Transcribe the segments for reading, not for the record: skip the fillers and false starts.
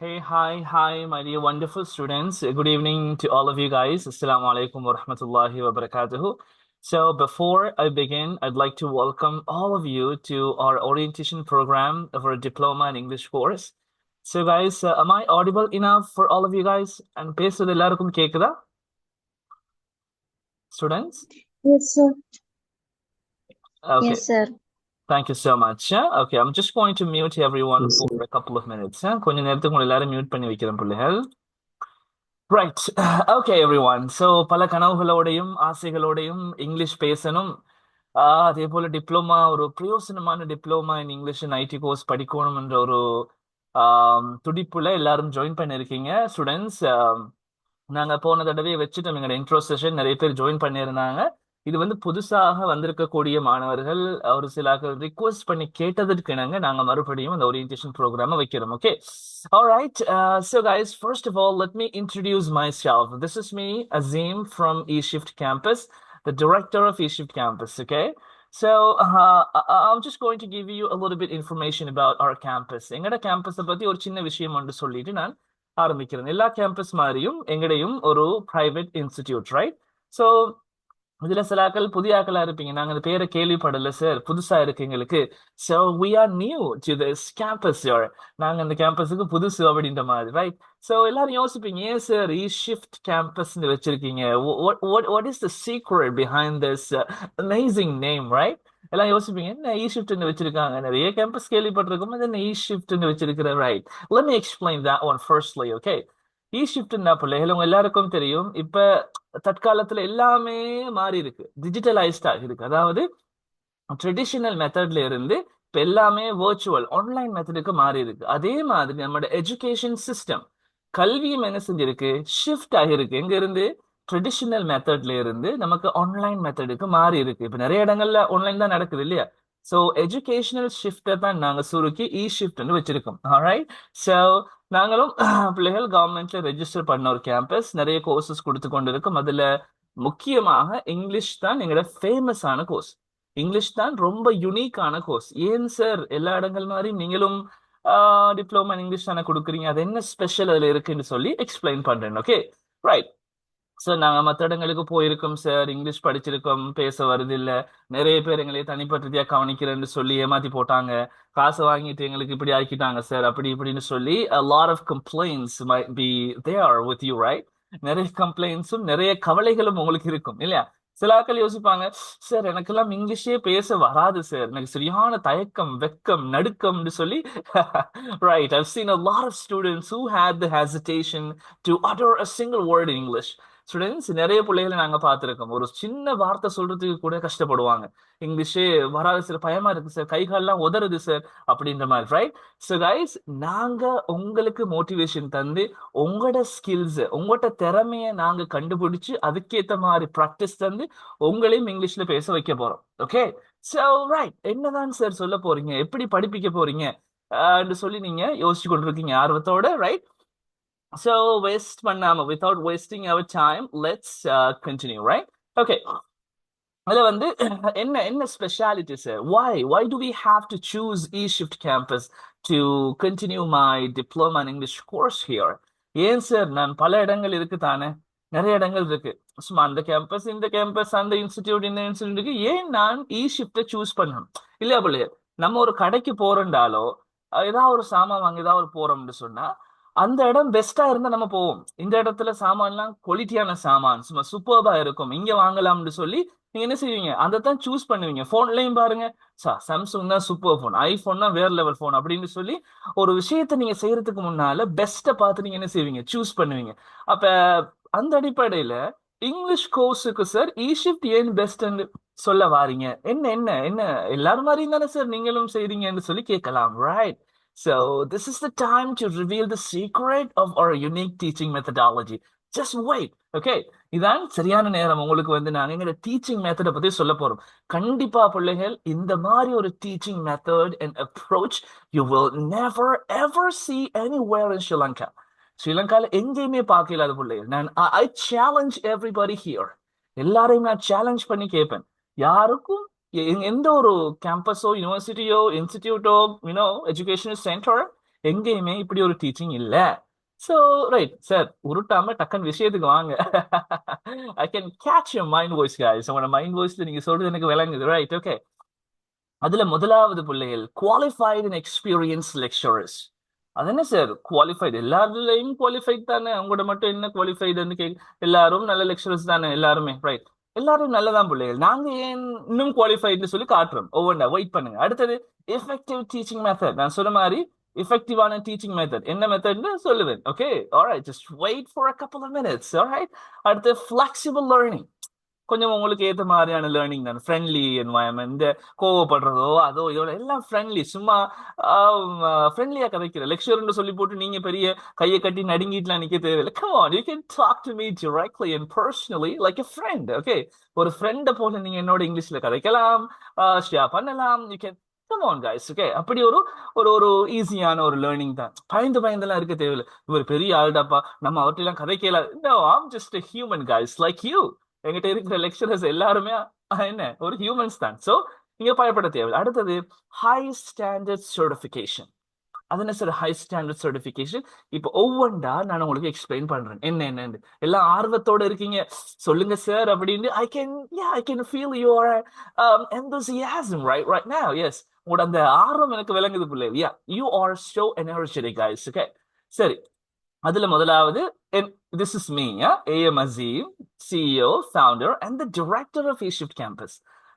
Hey, hi, my dear wonderful students. Good evening to all of you guys. Assalamu alaikum wa rahmatullahi wa barakatuhu. So, before I begin, I'd like to welcome all of you to our orientation program of our diploma in English course. So, guys, am I audible enough for all of you guys? And பேசுறது எல்லாருக்கும் கேக்குதா? Students? Yes, sir. Okay, Yes, sir. thank you so much. Okay, I'm just going to mute everyone Yes, for sir. a couple of minutes. கொஞ்ச நேரத்துக்கு உங்களை எல்லாரும் mute பண்ணி வைக்கிறேன் பிள்ளைகள். Right okay everyone so பல கனவுகளோடையும் ஆசைகளோடையும் இங்கிலீஷ் பேசணும் அதே போல டிப்ளமா ஒரு பிரயோசனமான diploma in English in IT course படிக்கணும் என்ற ஒரு துடிப்புல எல்லாரும் ஜாயின் பண்ணிருக்கீங்க ஸ்டூடெண்ட்ஸ். நாங்க போன தடவை வச்சுட்டோம் எங்களோட இன்ட்ரோ செஷன், நிறைய பேர் ஜாயின் பண்ணியிருந்தாங்க. இது வந்து புதுசாக வந்திருக்கக்கூடிய மாணவர்கள் ஒரு சில ரிக்வெஸ்ட் பண்ணி கேட்டதற்கு இணங்க நாங்க மறுபடியும் அந்த ஓரியன்டேஷன் ப்ரோக்ராம வைக்கிறோம். Okay, alright, so guys, first of all, let me introduce myself. This is me, Azim, from eShift Campus, the director of eShift Campus. Okay, so I'm just going to give you a little bit information about our campus. எங்கட கேம்பஸை பத்தி ஒரு சின்ன விஷயம் ஒன்று சொல்லிட்டு நான் ஆரம்பிக்கிறேன். எல்லா கேம்பஸ் மாதிரியும் எங்கடையும் ஒரு பிரைவேட் இன்ஸ்டிடியூட், ரைட்? ஸோ இதுல சில ஆக்கள் புதிய ஆக்களா இருப்பீங்க, நாங்க அந்த பேரை கேள்விப்படல சார், புதுசா இருக்கு எங்களுக்கு. So we are new to this campus here. நாங்க இந்த கேம்பஸுக்கு புதுசு அப்படின்ற மாதிரி, ரைட்? ஸோ எல்லாரும் யோசிப்பீங்க, ஏன் சார் ஈ ஷிஃப்ட் கேம்பஸ்ன்னு வச்சிருக்கீங்க? what is the secret behind this amazing name, right? எல்லாம் யோசிப்பீங்க, என்ன ஈ ஷிஃப்ட்னு வச்சிருக்காங்க, நிறைய கேம்பஸ் கேள்விப்பட்டிருக்கோம், அது என்ன ஈ ஷிஃப்ட்னு வச்சிருக்கிற, right? let me explain that one firstly. Okay, ஈ ஷிஃப்ட்னா பிள்ளைகள் உங்க எல்லாருக்கும் தெரியும், இப்ப தற்காலத்துல எல்லாமே மாறி இருக்கு, டிஜிட்டலைஸ்டா இருக்கு. அதாவது ட்ரெடிஷனல் மெத்தட்ல இருந்து இப்ப எல்லாமே வர்ச்சுவல் ஆன்லைன் மெத்தடுக்கு மாறி இருக்கு. அதே மாதிரி நம்மளோட எஜுகேஷன் சிஸ்டம், கல்வியும் என்ன செஞ்சிருக்கு, ஷிஃப்ட் ஆகிருக்கு. எங்க இருந்து? ட்ரெடிஷனல் மெத்தட்ல இருந்து நமக்கு ஆன்லைன் மெத்தடுக்கு மாறி இருக்கு. இப்ப நிறைய இடங்கள்ல ஆன்லைன் தான் நடக்குது இல்லையா? ஸோ எஜுகேஷனல் ஷிஃப்டை தான் நாங்க சுருக்கி இ ஷிஃப்ட்னு வச்சிருக்கோம். ஆல்ரைட், ஸோ நாங்களும் பிள்ளைகள் கவர்மெண்ட்ல ரெஜிஸ்டர் பண்ண ஒரு கேம்பஸ், நிறைய கோர்சஸ் கொடுத்து கொண்டு இருக்கும். அதுல முக்கியமாக இங்கிலீஷ் தான் எங்களோட ஃபேமஸான கோர்ஸ். இங்கிலீஷ் தான் ரொம்ப யுனிக்கான கோர்ஸ். ஏன் சார் எல்லா இடங்கள் மாதிரி நீங்களும் டிப்ளமா இன் இங்கிலீஷ் தானே கொடுக்குறீங்க, அது என்ன ஸ்பெஷல் அதுல இருக்குன்னு சொல்லி எக்ஸ்பிளைன் பண்றேன். Okay, right. சார் நாங்கள் மற்ற இடங்களுக்கு போயிருக்கோம் சார், இங்கிலீஷ் படிச்சிருக்கோம், பேச வருது இல்லை, நிறைய பேர் எங்களை தனிப்பட்டதையா கவனிக்கிறேன்னு சொல்லி ஏமாத்தி போட்டாங்க, காசை வாங்கிட்டு எங்களுக்கு இப்படி ஆக்கிட்டாங்க சார், அப்படி இப்படின்னு சொல்லி a lot of complaints might be there with you, right? நிறைய கம்ப்ளைண்ட்ஸும் நிறைய கவலைகளும் உங்களுக்கு இருக்கும் இல்லையா? சில ஆட்கள் யோசிப்பாங்க, சார் எனக்கெல்லாம் இங்கிலீஷே பேச வராது சார், எனக்கு சரியான தயக்கம், வெக்கம், நடுக்கம்னு சொல்லி right, I've seen a lot of students who had the hesitation to utter a single word in English. Students, நிறைய பிள்ளைகளை நாங்க பார்த்திருக்கோம், ஒரு சின்ன வார்த்தை சொல்றதுக்கு கூட கஷ்டப்படுவாங்க, இங்கிலீஷே வராது சார், பயமா இருக்கு சார், கை கால்லாம் உதறுது சார் அப்படின்ற மாதிரி, ரைட்? ஸோ கைஸ், நாங்க உங்களுக்கு மோட்டிவேஷன் தந்து உங்களோட ஸ்கில்ஸ், உங்களோட திறமைய நாங்க கண்டுபிடிச்சு அதுக்கேத்த மாதிரி ப்ராக்டிஸ் தந்து உங்களையும் இங்கிலீஷ்ல பேச வைக்க போறோம். ஓகே, ஸோ ரைட், என்னதான் சார் சொல்ல போறீங்க, எப்படி படிப்பிக்க போறீங்க சொல்லி நீங்க யோசிச்சு கொண்டிருக்கீங்க ஆர்வத்தோட, ரைட்? So waste பண்ணாம, without wasting our time, let's continue, right? Okay, அதுல வந்து என்ன என்ன speciality sir? why do we have to choose eShift campus to continue my diploma in English course here? ஏன் சார், நான் பல இடங்கள் இருக்கு தானே, நிறைய இடங்கள் இருக்கு, சும்மா அந்த கேம்பஸ் இந்த கேம்பஸ் அந்த இன்ஸ்டிடியூட் இந்த இன்ஸ்டிடியூட்டுக்கு ஏன் நான் eShift சூஸ் பண்ணணும்? இல்லையா பிள்ளைய, நம்ம ஒரு கடைக்கு போறோம்டாலோ ஏதாவது ஒரு சாமான் வாங்க ஏதாவது ஒரு போறோம்னு சொன்னா அந்த இடம் பெஸ்டா இருந்தா நம்ம போவோம். இந்த இடத்துல சாமான்லாம் குவாலிட்டியான சாமான் சும்மா சூப்பர்பா இருக்கும், இங்க வாங்கலாம்னு சொல்லி நீங்க என்ன செய்வீங்க, அதை தான் சூஸ் பண்ணுவீங்க. போன்லயும் பாருங்க, சாம்சங் தான் சூப்பர் போன், ஐபோன் தான் வேற லெவல் போன் அப்படின்னு சொல்லி ஒரு விஷயத்த நீங்க செய்யறதுக்கு முன்னால பெஸ்ட்டை பார்த்து நீங்க என்ன செய்வீங்க, சூஸ் பண்ணுவீங்க. அப்ப அந்த அடிப்படையில இங்கிலீஷ் கோர்ஸுக்கு சார் eShift ஏன் பெஸ்ட்ன்னு சொல்ல வாரீங்க? என்ன என்ன என்ன எல்லாரும் மாதிரியும் தானே சார் நீங்களும் செய்றீங்கன்னு சொல்லி கேட்கலாம், right? So, this is the time to reveal the secret of our unique teaching methodology. Just wait, okay? இதான் சரியான நேரம், உங்களுக்கு வந்து நாங்க எங்க டீச்சிங் மெத்தடை பத்தி சொல்ல போறோம். கண்டிப்பா பிள்ளைகள், இந்த மாதிரி ஒரு teaching method and approach you will never ever see anywhere in Sri Lanka. ஸ்ரீலங்கால எங்கேயுமே பார்க்க இல்லாத பிள்ளைகள். நான் I challenge everybody here. எல்லாரையும் நான் சேலஞ்ச் பண்ணி கேட்பேன், யாருக்கும் எந்த ஒரு கேம்பஸோ யூனிவர்சிட்டியோ இன்ஸ்டிடியூட்டோ எஜுகேஷனல் சென்டர் எங்கேயுமே இப்படி ஒரு டீச்சிங் இல்ல. சோ ரைட் சார், உருட்டாம டக்குன்னு விஷயத்துக்கு வாங்க. I can catch your mind voice guys. உங்களோட மைண்ட் வாய்ஸ்ல நீங்க சொல்றது எனக்கு விளங்குது. Right, okay. அதுல முதலாவது பிள்ளைகள் குவாலிஃபைடு அண்ட் எக்ஸ்பீரியன்ஸ் லெக்சரர்ஸ். அது என்ன சார் குவாலிஃபைடு? எல்லாருலயும் குவாலிஃபைட் தானே, அவங்களோட மட்டும் என்ன குவாலிஃபைடுன்னு எல்லாரும் நல்ல லெக்சரர்ஸ் தானே எல்லாருமே, ரைட்? எல்லாரும் நல்லதான் பிள்ளைகள். நாங்க ஏன் இன்னும் குவாலிஃபைட்னு சொல்லி காட்டுறோம். ஒவ்வொன்றா வெயிட் பண்ணுங்க. அடுத்தது எஃபெக்டிவ் டீச்சிங் மெத்தட். நான் சொன்ன மாதிரி எஃபெக்டிவான டீச்சிங் மெத்தட் என்ன மெத்தட்னு சொல்லுவேன். Okay, alright, just wait for a couple of minutes. Alright. அடுத்து ஃபிளெக்சிபிள் லேர்னிங். கொஞ்சம் உங்களுக்கு ஏத்த மாதிரியான லேர்னிங் தான். Friendly environment. இந்த கோவப்படுறதோ அதோ இதோட எல்லாம் ஃப்ரெண்ட்லி. சும்மா ஃப்ரெண்ட்லியா கதைக்கிற லெக்சர்னு சொல்லி போட்டு நீங்க பெரிய கையை கட்டி நடுங்கிட்டுலாம் நிக்க தேவையில்லை. Come on, you can talk to me directly and personally like a friend. Okay, ஒரு ஃப்ரெண்டை போல நீங்க என்னோட இங்கிலீஷ்ல கதைக்கலாம், ஷேர் பண்ணலாம். You can come on guys. Okay, அப்படி ஒரு ஒரு ஒரு ஈஸியான ஒரு லேர்னிங் தான். பயந்து பயந்தெல்லாம் இருக்க தேவையில்லை. இவர் பெரிய ஆள்டாப்பா, நம்ம அவர்கிட்ட கதைக்கல. No, I'm just a human guys like you. எங்கிட்ட இருக்கிற லெக்சரர்ஸ் எல்லாருமே என்ன ஒரு ஹியூமன்ஸ் தான். சோ நீங்க பயப்பட தேவை. அடுத்தது ஹை ஸ்டாண்டர்ட் சர்டிபிகேஷன். அது என்ன சார் ஹை ஸ்டாண்டர்ட் சர்டிபிகேஷன்? இப்போ ஒவ்வொன்றா நான் உங்களுக்கு எக்ஸ்பிளைன் பண்றேன் என்ன என்னன்னு. எல்லாம் ஆர்வத்தோட இருக்கீங்க, சொல்லுங்க சார் அப்படின்னு. I can feel your enthusiasm right now. Yes, உங்களோட அந்த ஆர்வம் எனக்கு விளங்குது பிள்ளை. Yeah, you are so energetic guys. Okay, சரி. அதுல முதலாவது, this is me, A.M. Azim, CEO, founder and the director of eShift Campus.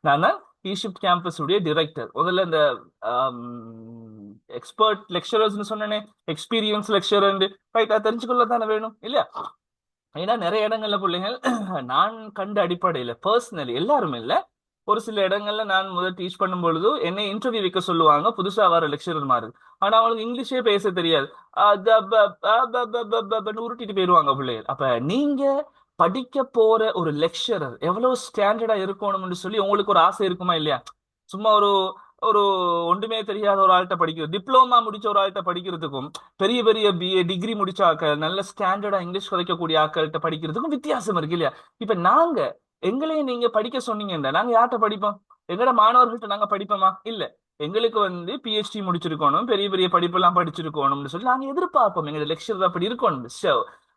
நான் தான் eShift Campus உடைய டிரெக்டர். முதல்ல இந்த எக்ஸ்பர்ட் லெக்சரர்ஸ்னு சொன்னேனே, எக்ஸ்பீரியன்ஸ் லெக்சரர், ரைட், அது தெரிஞ்சுக்கொள்ள தானே வேணும் இல்லையா? ஏன்னா நிறைய இடங்கள்ல பிள்ளைகள் நான் கண்ட அடிப்படையில பர்சனலி எல்லாரும் இல்ல, ஒரு சில இடங்கள்ல நான் முதல் டீச் பண்ணும் பொழுது என்னை இன்டர்வியூ வைக்க சொல்லுவாங்க புதுசா வர லெக்சரர் மாதிரி. ஆனா அவங்களுக்கு இங்கிலீஷே பேச தெரியாது. உருட்டிட்டு போயிருவாங்க பிள்ளைகள். அப்ப நீங்க படிக்க போற ஒரு லெக்சரர் எவ்வளவு ஸ்டாண்டர்டா இருக்கணும்னு சொல்லி உங்களுக்கு ஒரு ஆசை இருக்குமா இல்லையா? சும்மா ஒரு ஒரு ஒன்றுமே தெரியாத ஒரு ஆள்கிட்ட படிக்கிறது, டிப்ளமா முடிச்ச ஒரு ஆள்கிட்ட படிக்கிறதுக்கும் பெரிய பெரிய பிஏ டிகிரி முடிச்ச ஆக்கள், நல்ல ஸ்டாண்டர்டா இங்கிலீஷ் கதைக்கக்கூடிய ஆக்கள்கிட்ட படிக்கிறதுக்கும் வித்தியாசம் இருக்கு இல்லையா? இப்ப நாங்க எங்களையும் நீங்க படிக்க சொன்னீங்கன்னா நாங்க யார்கிட்ட படிப்போம்? எங்கட மாணவர்கள்ட்ட நாங்க படிப்போமா? இல்ல. எங்களுக்கு வந்து பிஹெச்டி முடிச்சிருக்கணும், பெரிய பெரிய படிப்பெல்லாம் படிச்சிருக்கணும்னு சொல்லி நாங்க எதிர்பார்ப்போம் எங்க லெக்சர் அப்படி இருக்கணும். ஸோ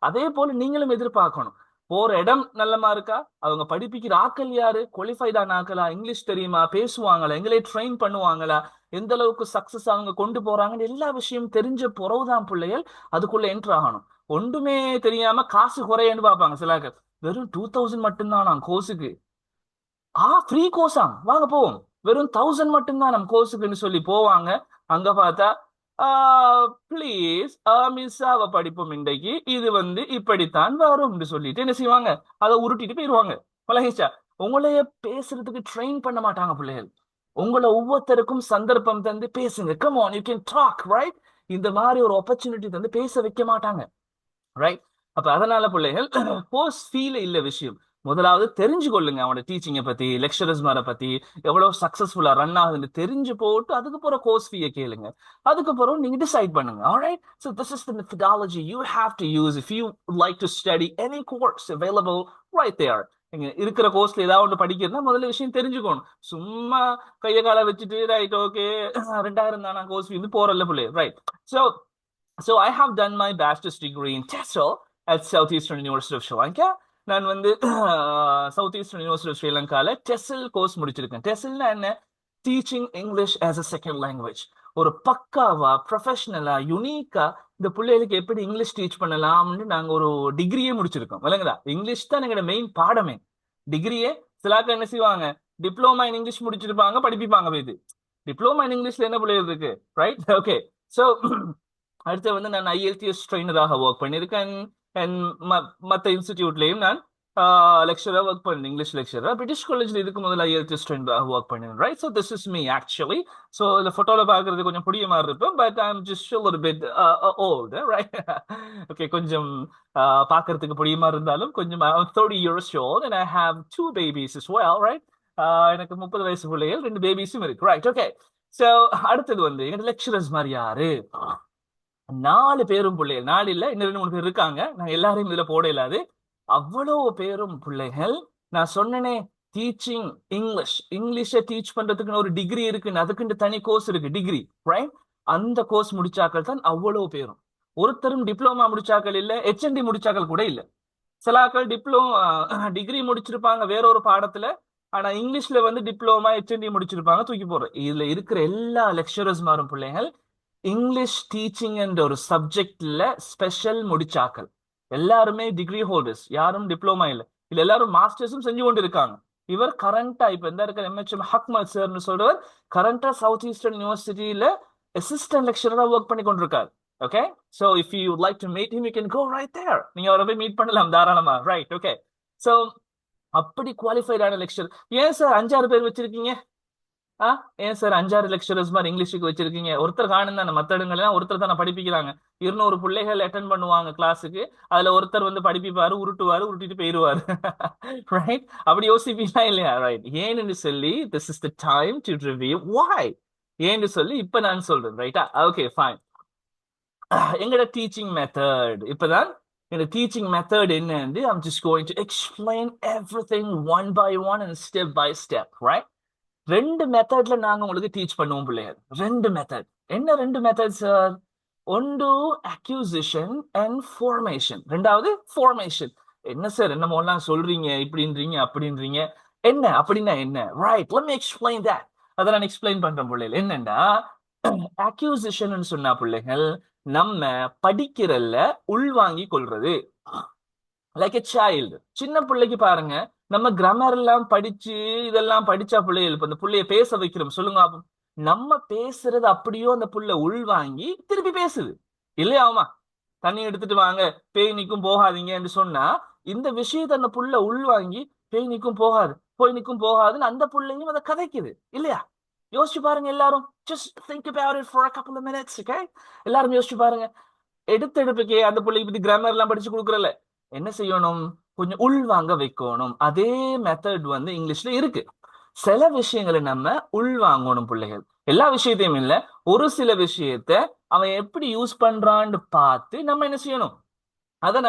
அதே போல நீங்களும் எதிர்பார்க்கணும். போற இடம் நல்லமா இருக்கா, அவங்க படிப்பிக்கிற ஆக்கள் யாரு, குவாலிஃபைடான ஆக்களா, இங்கிலீஷ் தெரியுமா, பேசுவாங்களா, எங்களே ட்ரெயின் பண்ணுவாங்களா, எந்த அளவுக்கு சக்சஸ் அவங்க கொண்டு போறாங்கன்னு எல்லா விஷயம் தெரிஞ்ச பிறகுதான் பிள்ளைகள் அதுக்குள்ள என்ட்ரு ஆகணும். ஒன்றுமே தெரியாம காசு குறையன்னு பார்ப்பாங்க சிலாக்கள். வெறும் 2000 மட்டும்தான் நான் கோர்ஸுக்கு. ஃப்ரீ கோர்ஸாம், வாங்க போவோம். வெறும் 1000 மட்டும்தான் நம்ம கோர்ஸுக்குன்னு சொல்லி போவாங்க. அங்க பார்த்தா ப்ளீஸ் மிஸ் ஆவ படிப்போம் இன்றைக்கு, இது வந்து இப்படித்தான் வரும்னு சொல்லிட்டு என்ன செய்வாங்க, அதை உருட்டிட்டு போயிடுவாங்க. பழகிச்சா? உங்களைய பேசுறதுக்கு ட்ரெயின் பண்ண மாட்டாங்க பிள்ளைகள். உங்களை ஒவ்வொருத்தருக்கும் சந்தர்ப்பம் தந்து பேசுங்க, come on you can talk, right? இந்த மாதிரி ஒரு ஆப்பர்ச்சுனிட்டி தந்து பேச வைக்க மாட்டாங்க, ரைட்? அப்ப அதனால பிள்ளைகள் கோர்ஸ் ஃபீல இல்ல விஷயம். முதலாவது தெரிஞ்சு கொள்ளுங்க அவனோட டீச்சிங்கை பத்தி, லெக்சரர்ஸ் மாரை பத்தி, எவ்வளவு சக்சஸ்ஃபுல்லா ரன் ஆகுதுன்னு தெரிஞ்சு போட்டு அதுக்கப்புறம் கோர்ஸ் ஃபீயை கேளுங்க. அதுக்கப்புறம் நீங்க டிசைட் பண்ணுங்க. Alright, so this is the methodology you have to use if you like to study any course available right there. நீங்க இருக்கிற கோர்ஸ்ல ஏதாவது ஒன்று படிக்கிறதுனா முதல்ல விஷயம் தெரிஞ்சுக்கணும். சும்மா கைய கால வச்சுட்டு ரைட் ஓகே 2000 தானா கோர்ஸ் ஃபீ போறல பிள்ளை, right? So I have done my bachelor's degree in TESOL at Southeastern University of Sri Lanka. நான் வந்து சவுத் ஈஸ்டர்ன் யூனிவர்சிட்டி ஆஃப் ஸ்ரீலங்கால டெசல் கோர்ஸ் முடிச்சிருக்கேன். டெசல்னா என்ன? Teaching English as a second language. ஒரு பக்காவா ப்ரொஃபஷனலா யுனிக்கா இந்த பிள்ளைகளுக்கு எப்படி இங்கிலீஷ் டீச் பண்ணலாம்னு நாங்க ஒரு டிகிரியே முடிச்சிருக்கோம். விளங்குதா? இங்கிலீஷ் தான் எங்களோட மெயின் பாடமே. டிகிரியே சிலாக்க என்ன செய்வாங்க, டிப்ளோமா இன் இங்கிலீஷ் முடிச்சிருப்பாங்க, படிப்பிப்பாங்க போயிது. டிப்ளோமா இன் இங்கிலீஷ்ல என்ன பிள்ளைகள் இருக்கு, ரைட்? ஓகே, ஸோ அடுத்து வந்து நான் IELTS ட்ரெயினராக ஒர்க் பண்ணியிருக்கேன். அண்ட் மற்ற இன்ஸ்டிடியூட்லையும் நான் லெக்சராக ஒர்க் பண்ணேன், இங்கிலீஷ் லெக்சரர். பிரிட்டிஷ் காலேஜில் இதுக்கு முதல்ல IELTS ட்ரெயினராக ஒர்க் பண்ணேன், right? So this is me actually. So இந்த ஃபோட்டோவில் பார்க்கறது கொஞ்சம் புடிய மாதிரி இருப்பேன், பட் ஐ எம் ஜஸ்ட் ஒரு பிட் ஓல்டு, ரைட்? ஓகே, கொஞ்சம் பார்க்கறதுக்கு புடிய மாதிரி இருந்தாலும் கொஞ்சம் 30 years old and I have 2 babies as well, right? எனக்கு 30 வயசு பிள்ளைகள், 2 பேபிஸும் இருக்கு, ரைட்? ஓகே, ஸோ அடுத்தது வந்து எங்க லெக்சரர்ஸ் மாதிரி யாரு? 4 பேரும் பிள்ளைகள். 4 இல்ல, இன்னும் 2 3 பேர் இருக்காங்க. நான் எல்லாரையும் இதுல போட இயலாது. அவ்வளவு பேரும் பிள்ளைகள். நான் சொன்னனே டீச்சிங் இங்கிலீஷை டீச் பண்றதுக்குன்னு ஒரு டிகிரி இருக்கு, அதுக்குன்னு தனி கோர்ஸ் இருக்கு, டிகிரி, ரைட்? அந்த கோர்ஸ் முடிச்சாக்கள் தான் அவ்வளவு பேரும். ஒருத்தரும் டிப்ளமா முடிச்சாக்கள் இல்ல, HND முடிச்சாக்கள் கூட இல்ல. சிலாக்கள் டிகிரி முடிச்சிருப்பாங்க வேற ஒரு பாடத்துல, ஆனா இங்கிலீஷ்ல வந்து டிப்ளமா HND முடிச்சிருப்பாங்க, தூக்கி போடுற. இதுல இருக்கிற எல்லா லெக்சரர்ஸ் மாறும் பிள்ளைகள் இங்கிலீஷ் டீச்சிங் என்ற ஒரு சப்ஜெக்ட்ல ஸ்பெஷல் முடிச்சாக்கள். எல்லாருமே டிகிரி ஹோல்டர்ஸ், யாரும் டிப்ளமா இல்ல. இல்ல எல்லாரும் மாஸ்டர்ஸும் செஞ்சு கொண்டு இருக்காங்க. இவர் கரண்டா இப்ப எந்த இருக்கிற MHM ஹக்மல் சார்னு சொல்றவர் கரண்டா சவுத் ஈஸ்டர்ன் யூனிவர்சிட்டியில அசிஸ்டன்ட் லெக்சரரா ஒர்க் பண்ணி கொண்டிருக்காரு. Okay, so if you like to meet him you can go right there. நீங்க அவரை போய் மீட் பண்ணலாம் தாராளமா. Right, okay. சோ அப்படி குவாலிஃபைடான லெக்சர். ஏன் சார் 5-6 பேர் வச்சிருக்கீங்க? ஆ ஏன் சார் 5-6 லெக்சரர்ஸ் மாதிரி இங்கிலீஷுக்கு வச்சிருக்கீங்க? ஒருத்தர் காணும் தானே, மத்த இடங்கள்லாம் ஒருத்தர் தானே படிப்பிக்கிறாங்க. 200 பிள்ளைகள் அட்டன் பண்ணுவாங்க கிளாஸுக்கு, அதுல ஒருத்தர் வந்து படிப்பிப்பாரு, உருட்டுவாரு, உருட்டிட்டு போயிருவாரு. ரைட், அப்படி யோசிப்பீங்களா இல்லையா? ரைட், ஏன்னு சொல்லி this is the time to review why ஏன்னு சொல்லி இப்ப நான் சொல்றேன். ரைட்டா? Okay, fine. எங்கட டீச்சிங் மெத்தட் இப்பதான். இந்த டீச்சிங் மெத்தட் என்னன்னு I'm just going to explain everything one by one and step by step, right? 2 மெத்தட்ல நாங்க உங்களுக்கு டீச் பண்ணுவோம் பிள்ளைகள். 2 மெத்தட். என்ன 2 மெத்தட் சார்? ஒன்று அக்யூசிஷன் அண்ட் ஃபார்மேஷன், ரெண்டாவது ஃபார்மேஷன். என்ன சார் என்னமோலாம் சொல்றீங்க, இப்படின்றீங்க அப்படின்றீங்க, என்ன அப்படின்னா என்ன? Right, let me explain that. அதை நான் எக்ஸ்பிளைன் பண்றேன் பிள்ளைகள். என்னன்னா அக்யூசிஷன் சொன்னா பிள்ளைகள் நம்ம படிக்கிறல்ல உள்வாங்கி கொள்றது. லைக் எ சைல்டு, சின்ன பிள்ளைக்கு பாருங்க, நம்ம கிராமர் எல்லாம் படிச்சு இதெல்லாம் படிச்சா பிள்ளைகள் இப்ப அந்த பிள்ளைய பேச வைக்கிறோம் சொல்லுங்க பாப்போம். நம்ம பேசுறது அப்படியோ அந்த புள்ள உள்வாங்கி திருப்பி பேசுது இல்லையாமா? தண்ணி எடுத்துட்டு வாங்க, பேய் நிக்கும் போகாதீங்கன்னு சொன்னா இந்த விஷயத்தை அந்த புள்ள உள்வாங்கி பேய் நிக்கும் போகாது, போய் நிக்கும் போகாதுன்னு அந்த புள்ளையும் அதை கதைக்குது இல்லையா? யோசிச்சு பாருங்க எல்லாரும். just think about it for a couple of minutes, okay? எல்லாரும் யோசிச்சு பாருங்க. எடுத்தெடுப்புக்கே அந்த பிள்ளைக்கு பத்தி கிராமர் எல்லாம் படிச்சு கொடுக்குறல, என்ன செய்யணும்? கொஞ்சம் உள்வாங்க வைக்கணும். அதே மெத்தட் வந்து இங்கிலீஷ்ல இருக்கு. சில விஷயங்களை நம்ம உள்வாங்கணும் பிள்ளைகள். எல்லா விஷயத்தையும் இல்ல, ஒரு சில விஷயத்த அவன் எப்படி யூஸ் பண்றான்னு பார்த்து நம்ம என்ன செய்யணும், அதை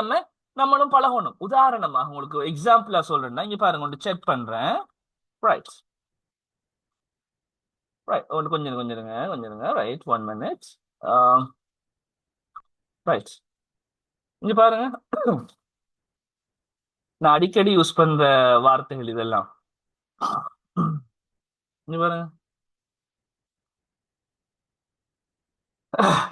நம்மளும் பழகணும். உதாரணமாக உங்களுக்கு எக்ஸாம்பிளா சொல்றேன்னா, இங்க பாருங்க, செக் பண்றேன். ரைட், ரைட், கொஞ்சம் கொஞ்சம் ரைட், 1 minute. ரைட், இங்க பாருங்க. நான் அடிக்கடி யூஸ் பண்ற வார்த்தைகள் இதெல்லாம். இங்க பாருங்க,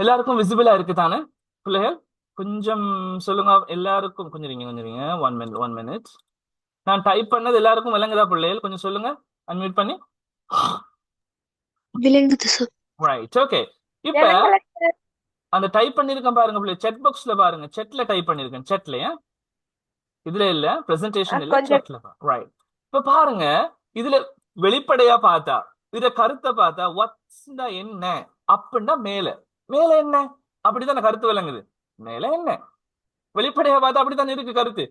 எல்லாருக்கும் விசிபிளா இருக்கு தானே பிள்ளைகள்? கொஞ்சம் சொல்லுங்க எல்லாருக்கும். கொஞ்சம் இருங்க 1 minute. நான் டைப் பண்ணது எல்லாருக்கும் விளங்குதா பிள்ளைகள்? கொஞ்சம் சொல்லுங்க அன்மியூட் பண்ணி. விளங்குது சார். Right, okay. இப்ப அந்த டைப் பண்ணிருக்கேன் பாருங்க பிள்ளை, செட் பாக்ஸ்ல பாருங்க. செட்ல டைப் பண்ணிருக்கேன். செட்லயா? இதுல இல்ல, பிரசன்டேஷன் இல்ல, செட்ல. ரைட், இப்ப பாருங்க, இதுல வெளிப்படையா பார்த்தா, இதுல கருத்தை பார்த்தா வாட்ஸ் என்ன அப்படின்னா மேல மேல என்ன அப்படிதான் கருத்து விளங்குது. மேல என்ன வெளிப்படையா பார்த்தா அப்படித்தான் இருக்கு கருத்து.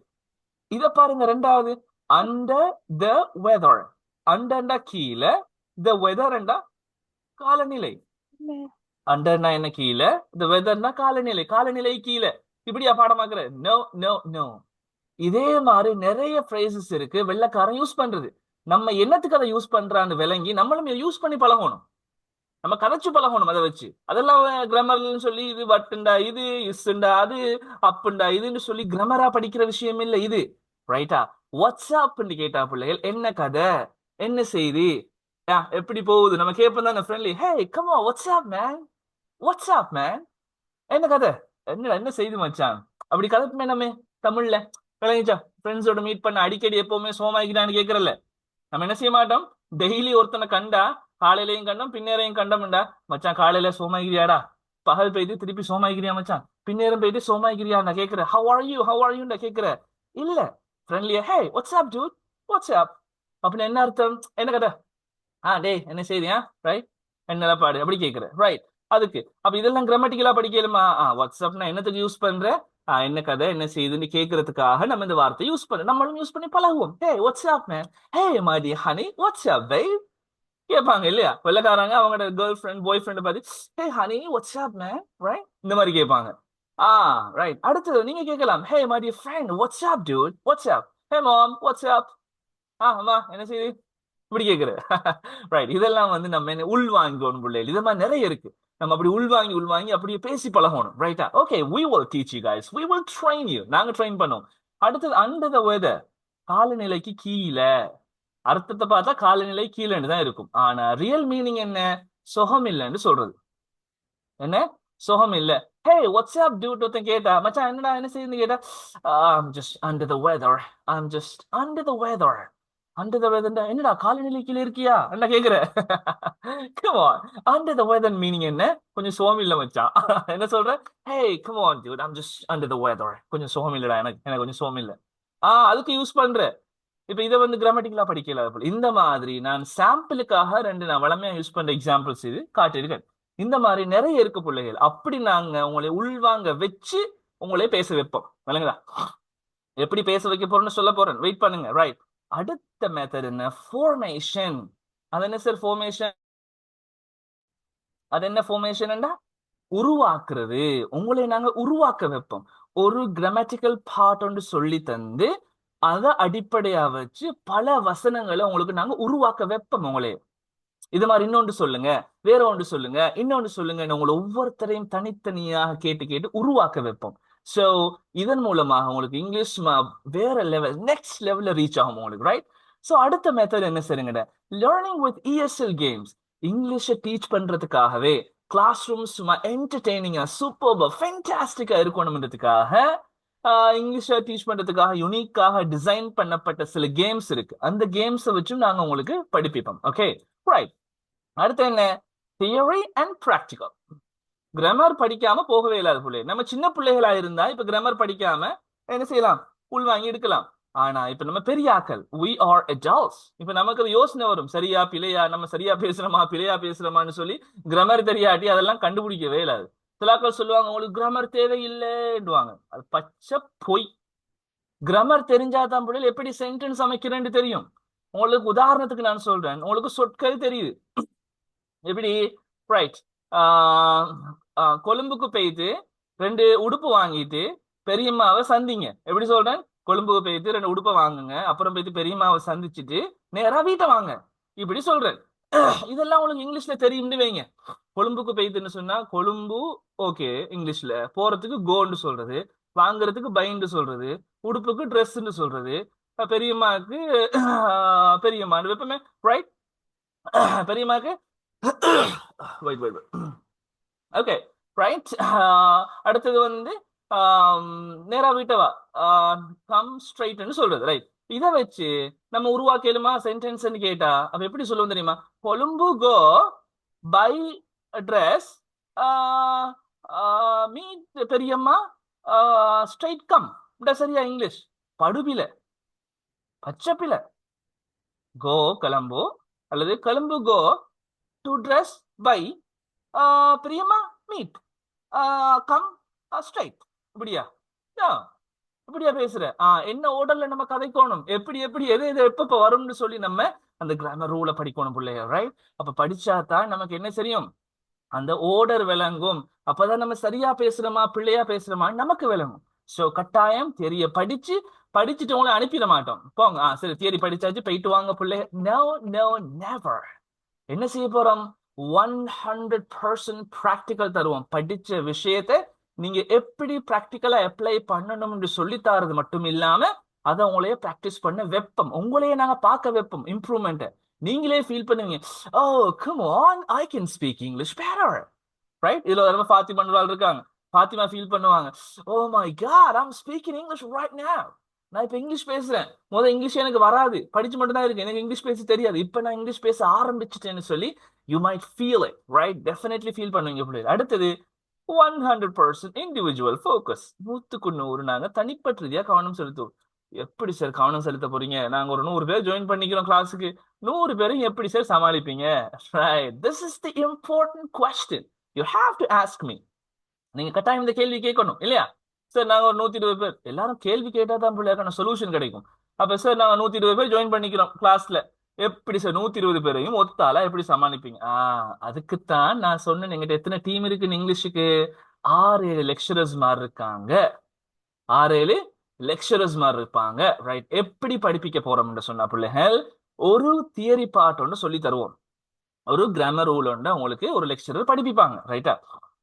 இத பாருங்க, ரெண்டாவது அண்டர் த வெதர். அண்டர்டா கீழே, த வெதர்ண்டா காலநிலை. அண்டர்னா என்ன கீழே, த வெதர்னா காலநிலை, காலநிலை கீழே. இப்படியா பாடமாக்குற? No no no. இதே மாதிரி நிறைய பிரைசஸ் இருக்கு வெள்ளக்காரன் யூஸ் பண்றது. நம்ம என்னத்துக்கு அதை யூஸ் பண்றான்னு விளங்கி நம்மளும் யூஸ் பண்ணி பழகணும். நம்ம கதைச்சு பழகணும் அதை வச்சு. அதெல்லாம் கிராமர்னு சொல்லி இது வட்டுண்டா இது, இஸ்ண்டா அது, அப்புண்டா இதுன்னு சொல்லி கிராமரா படிக்கிற விஷயம் இல்ல இது. ரைட்டா? வாட்ஸ்அப்னு கேட்டா பிள்ளைகள் என்ன கதை, என்ன செய்தி, எப்படி போகுது நம்ம கேட்போம் தானே friendly. Hey come on, WhatsApp man, WhatsApp man, என்ன கதை, என்ன செய்தி மச்சான், அப்படி கதைப்புமே நம்ம தமிழ்ல. விளங்கிச்சா? ஃப்ரெண்ட்ஸோட மீட் பண்ண அடிக்கடி எப்பவுமே சோமாய்க்கிறான்னு கேட்கறல. நம்ம என்ன செய்ய மாட்டோம், டெய்லி ஒருத்தனை கண்டா காலையிலையும் கண்டோம் பின்னேரையும் கண்டோம்டா, மச்சான் காலையில சோமாகிரியாடா, பகல் போயிட்டு திருப்பி சோமாகிரியா மச்சான், பின்னேரம் போயிட்டு சோமாகிரியா நான் கேட்கிறேன். ஹவ் ஆர் யூ கேட்கிற இல்ல ஃப்ரெண்ட்லியா. ஹே வாட்ஸ்அப் டூட், வாட்ஸ்அப் அப்படின்னு என்ன அர்த்தம், என்ன கதை, டேய் என்ன செய்தியா, ரைட், என்ன பாடு அப்படி கேட்கிற. ரைட், அதுக்கு அப்ப இதெல்லாம் கிராமட்டிக்கலா படிக்கலுமா? வாட்ஸ்அப்னா என்னத்துக்கு யூஸ் பண்ற, என்ன கதை என்ன செய்யுதுன்னு கேட்கறதுக்காக நம்ம இந்த வார்த்தை யூஸ் பண்ண, நம்மளும் யூஸ் பண்ணி பழகுவோம். Hey what's up man, hey my dear honey, what's up babe கேட்பாங்க இல்லையா? வெள்ளக்காரங்க அவங்களோட கேர்ள் ஃப்ரெண்ட் பாய் ஃப்ரெண்ட் பார்த்து hey honey what's up man, right, இந்த மாதிரி கேட்பாங்க. ரைட், அடுத்தது நீங்க கேட்கலாம், hey my dear friend what's up dude, what's up, hey mom what's up, அம்மா என்ன செய்யுது இப்படி கேட்குற. ரைட், இதெல்லாம் வந்து நம்ம என்ன உள்வாங்கணும் பிள்ளைகள். இது மாதிரி நிறைய இருக்கு. நம்ம அப்படி உள்வாங்கி உள்வாங்கி அப்படியே பேசி பழகணும். ரைட்டா? Okay, we will teach you guys, we will train you. நாங்க ட்ரெயின் பண்ணுவோம். அடுத்தது under the weather, காலநிலைக்கு கீழே. அர்த்தத்தை பார்த்தா காலநிலை கீழேன்னு தான் இருக்கும். ஆனா ரியல் மீனிங் என்ன? சுகம் இல்லைன்னு சொல்றது. என்ன? சுகம் இல்ல. ஹே வாட்ஸ் அப் டியூட் ஒருத்தன் கேட்டா, மச்சான் என்னடா என்ன செய்யுன்னு கேட்டா, I'm just under the weather, I'm just under the weather. Under the வெதர்டா என்னடா காலநிலை கீழே இருக்கியா என்ன கேக்குற? Come on, under the weather meaning என்ன? கொஞ்சம் சுகம் இல்ல மச்சான். என்ன சொல்ற? Hey come on dude, I'm just under the weather, கொஞ்சம் சுகம் இல்லடா, எனக்கு கொஞ்சம் சுகம் இல்ல. அதுக்கு யூஸ் பண்ற. இப்ப இதை வந்து கிராமட்டிக்கலா படிக்கல. இந்த மாதிரி நான் சாம்பிளுக்காக ரெண்டு நான் வளமையா யூஸ் பண்ற எக்ஸாம்பிள்ஸ் இது காட்டியிருக்கேன். இந்த மாதிரி நிறைய இருக்கு பிள்ளைகள். அப்படி நாங்க உங்களை உள்வாங்க வச்சு உங்களே பேச வைப்போம். விளங்குதா? எப்படி பேச வைக்க போறேன்னு சொல்ல போறேன், வெயிட் பண்ணுங்க. ரைட், அடுத்த மெத்தட் என்ன? ஃபார்மேஷன். அது என்ன சார் ஃபார்மேஷன்? அது என்ன ஃபார்மேஷன்டா? உருவாக்குறது. உங்களை நாங்க உருவாக்க வைப்போம். ஒரு கிராமட்டிக்கல் பார்ட் ஒன்று சொல்லி தந்து அதை அடிப்படையா வச்சு பல வசனங்களை உங்களுக்கு நாங்க உருவாக்க வைப்போம். உங்களே இது மாதிரி இன்னொன்று சொல்லுங்க, வேற ஒன்று சொல்லுங்க, இன்னொன்று சொல்லுங்க, உங்களை ஒவ்வொருத்தரையும் தனித்தனியாக கேட்டு கேட்டு உருவாக்க வைப்போம். சோ இதன் மூலமாக உங்களுக்கு இங்கிலீஷ் வேற லெவல், நெக்ஸ்ட் லெவல்ல ரீச் ஆகும் உங்களுக்கு. ரைட்? சோ அடுத்த மெத்தட் என்ன செய்யுங்க? Learning with ESL games. இங்கிலீஷை டீச் பண்றதுக்காகவே கிளாஸ் ரூம்ஸ் என்டர்டெய்னிங்கா சூப்பர்பா ஃபென்டாஸ்டிக்கா இருக்கணும்ன்றதுக்காக இங்கிலீஷை டீச் பண்றதுக்காக யுனிக்காக டிசைன் பண்ணப்பட்ட சில கேம்ஸ் இருக்கு. அந்த கேம்ஸை வச்சும் நாங்க உங்களுக்கு படிப்பிப்போம். Okay, right. அடுத்து என்ன? Theory and practical. கிராமர் படிக்காம போகவே இல்லாத பிள்ளை. நம்ம சின்ன பிள்ளைகளா இருந்தா இப்ப கிராமர் படிக்காம என்ன செய்யலாம்? உள் வாங்கி எடுக்கலாம். ஆனா இப்ப நம்ம பெரிய ஆக்கள், we are adults. இப்ப நமக்கு அது யோசனை வரும், சரியா பிழையா, நம்ம சரியா பேசுறோமா பிழையா பேசுறோமான்னு சொல்லி. கிராமர் தெரியாட்டி அதெல்லாம் கண்டுபிடிக்கவே இல்லாது. சிலாக்கள் சொல்லுவாங்க உங்களுக்கு கிராமர் தேவையில்லைன்னுவாங்க. அது பச்சை பொய். கிராமர் தெரிஞ்சாதான் பிள்ளைகள் எப்படி சென்டென்ஸ் அமைக்கிறேன்னு தெரியும். உங்களுக்கு உதாரணத்துக்கு நான் சொல்றேன், உங்களுக்கு சொற்கள் தெரியுது. எப்படி? ரைட். கொழும்புக்கு போயிட்டு 2 உடுப்பு வாங்கிட்டு பெரியம்மாவை சந்திங்க. எப்படி சொல்றேன்? கொழும்புக்கு போயிட்டு 2 உடுப்பை வாங்குங்க, அப்புறம் போயிட்டு பெரியம்மாவை சந்திச்சுட்டு நேரா வீட்டை வாங்க. இப்படி சொல்றேன். இதெல்லாம் உங்களுக்கு இங்கிலீஷ்ல தெரியும்னு வைங்க. கொழும்புக்கு போயிட்டுன்னு சொன்னா கொழும்பு ஓகே இங்கிலீஷ்ல, போறதுக்கு கோன்னு சொல்றது, வாங்குறதுக்கு பைன்னு சொல்றது, உடுப்புக்கு ட்ரெஸ்ன்னு சொல்றது, பெரியம்மாவுக்கு பெரியம்மான்னு வைப்பமே. ரைட்? பெரியம்மாக்கு wait, wait, wait. Okay, right. அடுத்தது வந்து நேரா வீட்டவா, கம் ஸ்ட்ரைட்னு சொல்றது. ரைட்? இதை வச்சு நம்ம உருவாக்கலுமா சென்டென்ஸ் கேட்டா அப்ப எப்படி சொல்லுவோம் தெரியுமா? Colombo go by dress, meet periyamma, straight come. சரியா இங்கிலீஷ்? படுபில பச்சைப்பில. கோ கொலம்பு அல்லது Colombo go to dress by periyamma meet come straight. இப்படியா? இப்படியா பேசுற? என்ன ஓர்டர்ல நம்ம கதைக்கணும், எப்படி எப்படி எது எது எப்ப வரும்னு சொல்லி நம்ம அந்த கிராமர் ரூலை படிக்கணும் பிள்ளைய. ரைட்? அப்ப படிச்சாதான் நமக்கு என்ன தெரியும்? அந்த ஓர்டர் விளங்கும். அப்பதான் நம்ம சரியா பேசுறோமா பிள்ளையா பேசுறோமா நமக்கு விளங்கும். சோ கட்டாயம் தெரிய படிச்சுட்டு உங்களை அனுப்பிட மாட்டோம். போங்க, சரி தியரி படிச்சாச்சு போயிட்டு வாங்க பிள்ளை. No no never. என்ன செய்ய போறோம்? 100% பிராக்டிக்கல் தருவோம். படிச்ச விஷயத்தை நீங்க எப்படி பிராக்டிக்கலா அப்ளை பண்ணணும்னு சொல்லி தரது மட்டும் இல்லாம அதை உங்களையே பிராக்டிஸ் பண்ண வெப்பம். உங்களையே நாங்க பார்க்க வெப்பம் இம்ப்ரூவ்மெண்ட். நீங்களே ஃபீல் பண்ணுவீங்க, oh come on I can speak English better. Right? இதுல ரொம்ப ஃபாத்திமா இருக்காங்க. ஃபாத்திமா ஃபீல் பண்ணுவாங்க, oh my god I am speaking English right now. நான் இப்ப இங்கிலீஷ் பேசுறேன். இங்கிலீஷ் எனக்கு வராது, படிச்சு மட்டும் தான் இருக்கு, எனக்கு இங்கிலீஷ் பேச தெரியாது. இப்ப நான் இங்கிலீஷ் பேச ஆரம்பிச்சுட்டேன்னு சொல்லி you might feel it. Right? Definitely feel பண்ணுவீங்க. அடுத்தது 100% இண்டிவிஜுவல் ஃபோக்கஸ். 100க்கு 100 நாங்க தனிப்பட்ட ரீதியா கவனம் செலுத்துவோம். எப்படி சார் கவனம் செலுத்த போறீங்க? நாங்க ஒரு 100 பேர் ஜாயின் பண்ணிக்கிறோம் கிளாஸுக்கு, 100 பேரும் எப்படி சார் சமாளிப்பீங்க? Right, this is the important question you have to ask me. நீங்க கட்டாயம் இந்த கேள்வி கேட்கணும் இல்லையா? சார் நாங்க ஒரு 120 பேர், எல்லாரும் கேள்வி கேட்டா தான் பிள்ளைக்கான சொல்யூஷன் கிடைக்கும். அப்ப சார் நாங்க 120 பேர் ஜாயின் பண்ணிக்கிறோம் கிளாஸ்ல, எப்படி சார் 120 பேரையும் ஒத்தாலா எப்படி சமாளிப்பீங்க? அதுக்குத்தான் நான் சொன்னேன், எங்கிட்ட எத்தனை டீம் இருக்குன்னு இங்கிலீஷுக்கு 6-7 லெக்சரர்ஸ் மாதிரி இருக்காங்க. 6-7 லெக்சரர்ஸ் மாதிரி இருப்பாங்க. ரைட்? எப்படி படிப்பிக்க போறோம்னு சொன்னா பிள்ளைகள் ஒரு தியரி பார்ட் ஒன்று சொல்லி தருவோம். ஒரு கிராமர் ரூல் உண்டு, உங்களுக்கு ஒரு லெக்சரர் படிப்பிப்பாங்க, ரைட்டா?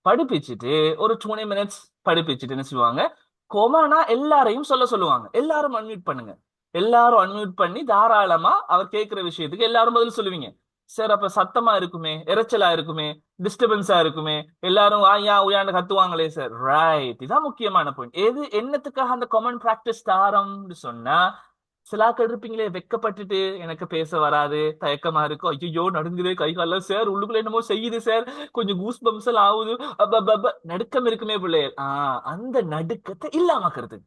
படிப்பிச்சுட்டு ஒரு 20 மினிட்ஸ் படிப்பிச்சுட்டு என்ன செய்வாங்க, கொமானா எல்லாரையும் சொல்லுவாங்க. எல்லாரும் அன்மியூட் பண்ணுங்க. எல்லாரும் அன்மியூட் பண்ணி தாராளமா அவர் கேட்கிற விஷயத்துக்கு எல்லாரும் பதில் சொல்லுவீங்க. சார் அப்ப சத்தமா இருக்குமே, இரைச்சலா இருக்குமே, டிஸ்டர்பன்ஸா இருக்குமே, எல்லாரும் ஆயா உயான்னு கத்துவாங்களே சார். ரைட், இதான் முக்கியமான பாயிண்ட். எது என்னத்துக்காக அந்த காமன் பிராக்டிஸ் தாரம்னு சொன்னா, சிலாக்கள் இருப்பீங்களே வெக்கப்பட்டுட்டு எனக்கு பேச வராது, தயக்கமா இருக்கும், ஐயோ நடுங்குது கை கால சார், உள்ளுக்குள்ள என்னமோ செய்யுது சார், கொஞ்சம் கூஸ் பம்ஸ் எல்லாம் ஆகுது, நடுக்கம் இருக்குமே பிள்ளைகள். அந்த நடுக்கத்தை இல்லாமக்கிறது.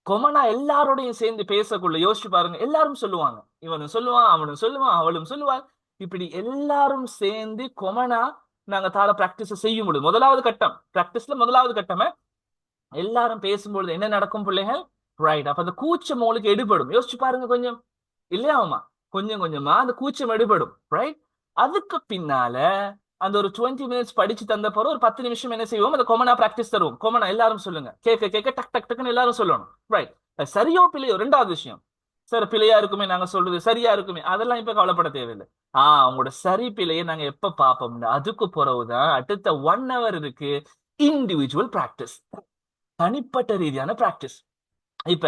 கொமனா எல்லாரோடையும் சேர்ந்து பேசக்குள்ள யோசிச்சு பாருங்க, எல்லாரும் சொல்லுவாங்க, இவனும் சொல்லுவான், அவனும் சொல்லுவான், அவளும் சொல்லுவாள். இப்படி எல்லாரும் சேர்ந்து கொமனா நாங்க தார பிராக்டிஸ் செய்யும் பொழுது, முதலாவது கட்டம் பிராக்டிஸ்ல முதலாவது கட்டமே எல்லாரும் பேசும்பொழுது என்ன நடக்கும் பிள்ளைகள்? ரைட், அப்ப அந்த கூச்சம் உங்களுக்கு எடுபடும். யோசிச்சு பாருங்க கொஞ்சம், இல்லையாமா? கொஞ்சம் கொஞ்சமா அந்த கூச்சம் எடுபடும், ரைட்? அதுக்கு பின்னால அந்த ஒரு 20 மினிட்ஸ் படிச்சு தந்த பிறகு ஒரு 10 நிமிஷம் என்ன செய்வோம், அந்த கொமனா பிராக்டிஸ் தருவோம். கொமனா எல்லாரும் சொல்லுங்க, கேட்க கேட்க டக் டக் டக்குன்னு எல்லாரும் சொல்லணும், ரைட்? சரியோ பிள்ளையோ ரெண்டாவது விஷயம். சார் பிள்ளையா இருக்குமே நாங்க சொல்றது சரியா இருக்குமே, அதெல்லாம் இப்ப கவலைப்பட தேவையில்லை. உங்களோட சரி பிள்ளையை நாங்க எப்ப பார்ப்போம்னா அதுக்கு பிறகுதான் அடுத்த 1 hour இருக்கு இண்டிவிஜுவல் பிராக்டிஸ், தனிப்பட்ட ரீதியான பிராக்டிஸ். இப்ப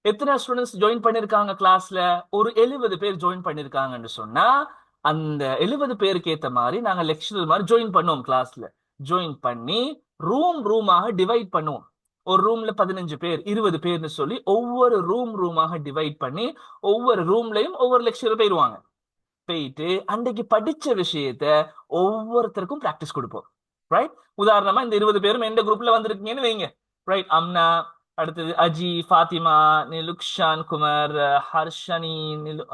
எத்தனை ஸ்டூடெண்ட்ஸ் ஜாயின் பண்ணிருக்காங்க கிளாஸ்ல? ஒரு 70 பேர் ஜாயின் பண்ணிருக்காங்கன்னு சொன்னா, அந்த 70 பேருக்கு ஏத்த மாதிரி நாங்க லெக்சரர் மாதிரி ஜாயின் பண்ணுவோம் கிளாஸ்ல. ஜாயின் பண்ணி ரூமாக டிவைட் பண்ணுவோம். ஒரு ரூம்ல 15 பேர் 20 பேர்னு சொல்லி ஒவ்வொரு ரூமாக டிவைட் பண்ணி ஒவ்வொரு ரூம்லயும் ஒவ்வொரு லெக்சரர் போயிருவாங்க. போயிட்டு அன்றைக்கு படிச்ச விஷயத்த ஒவ்வொருத்தருக்கும் பிராக்டிஸ் கொடுப்போம், ரைட்? உதாரணமா இந்த 20 பேரும் எந்த குரூப்ல வந்திருக்கீங்கன்னு வைங்க, ரைட்? அம்னா, அடுத்தது அஜி, ஃபாத்திமா, நிலுக்ஷான், குமார், ஹர்ஷனி,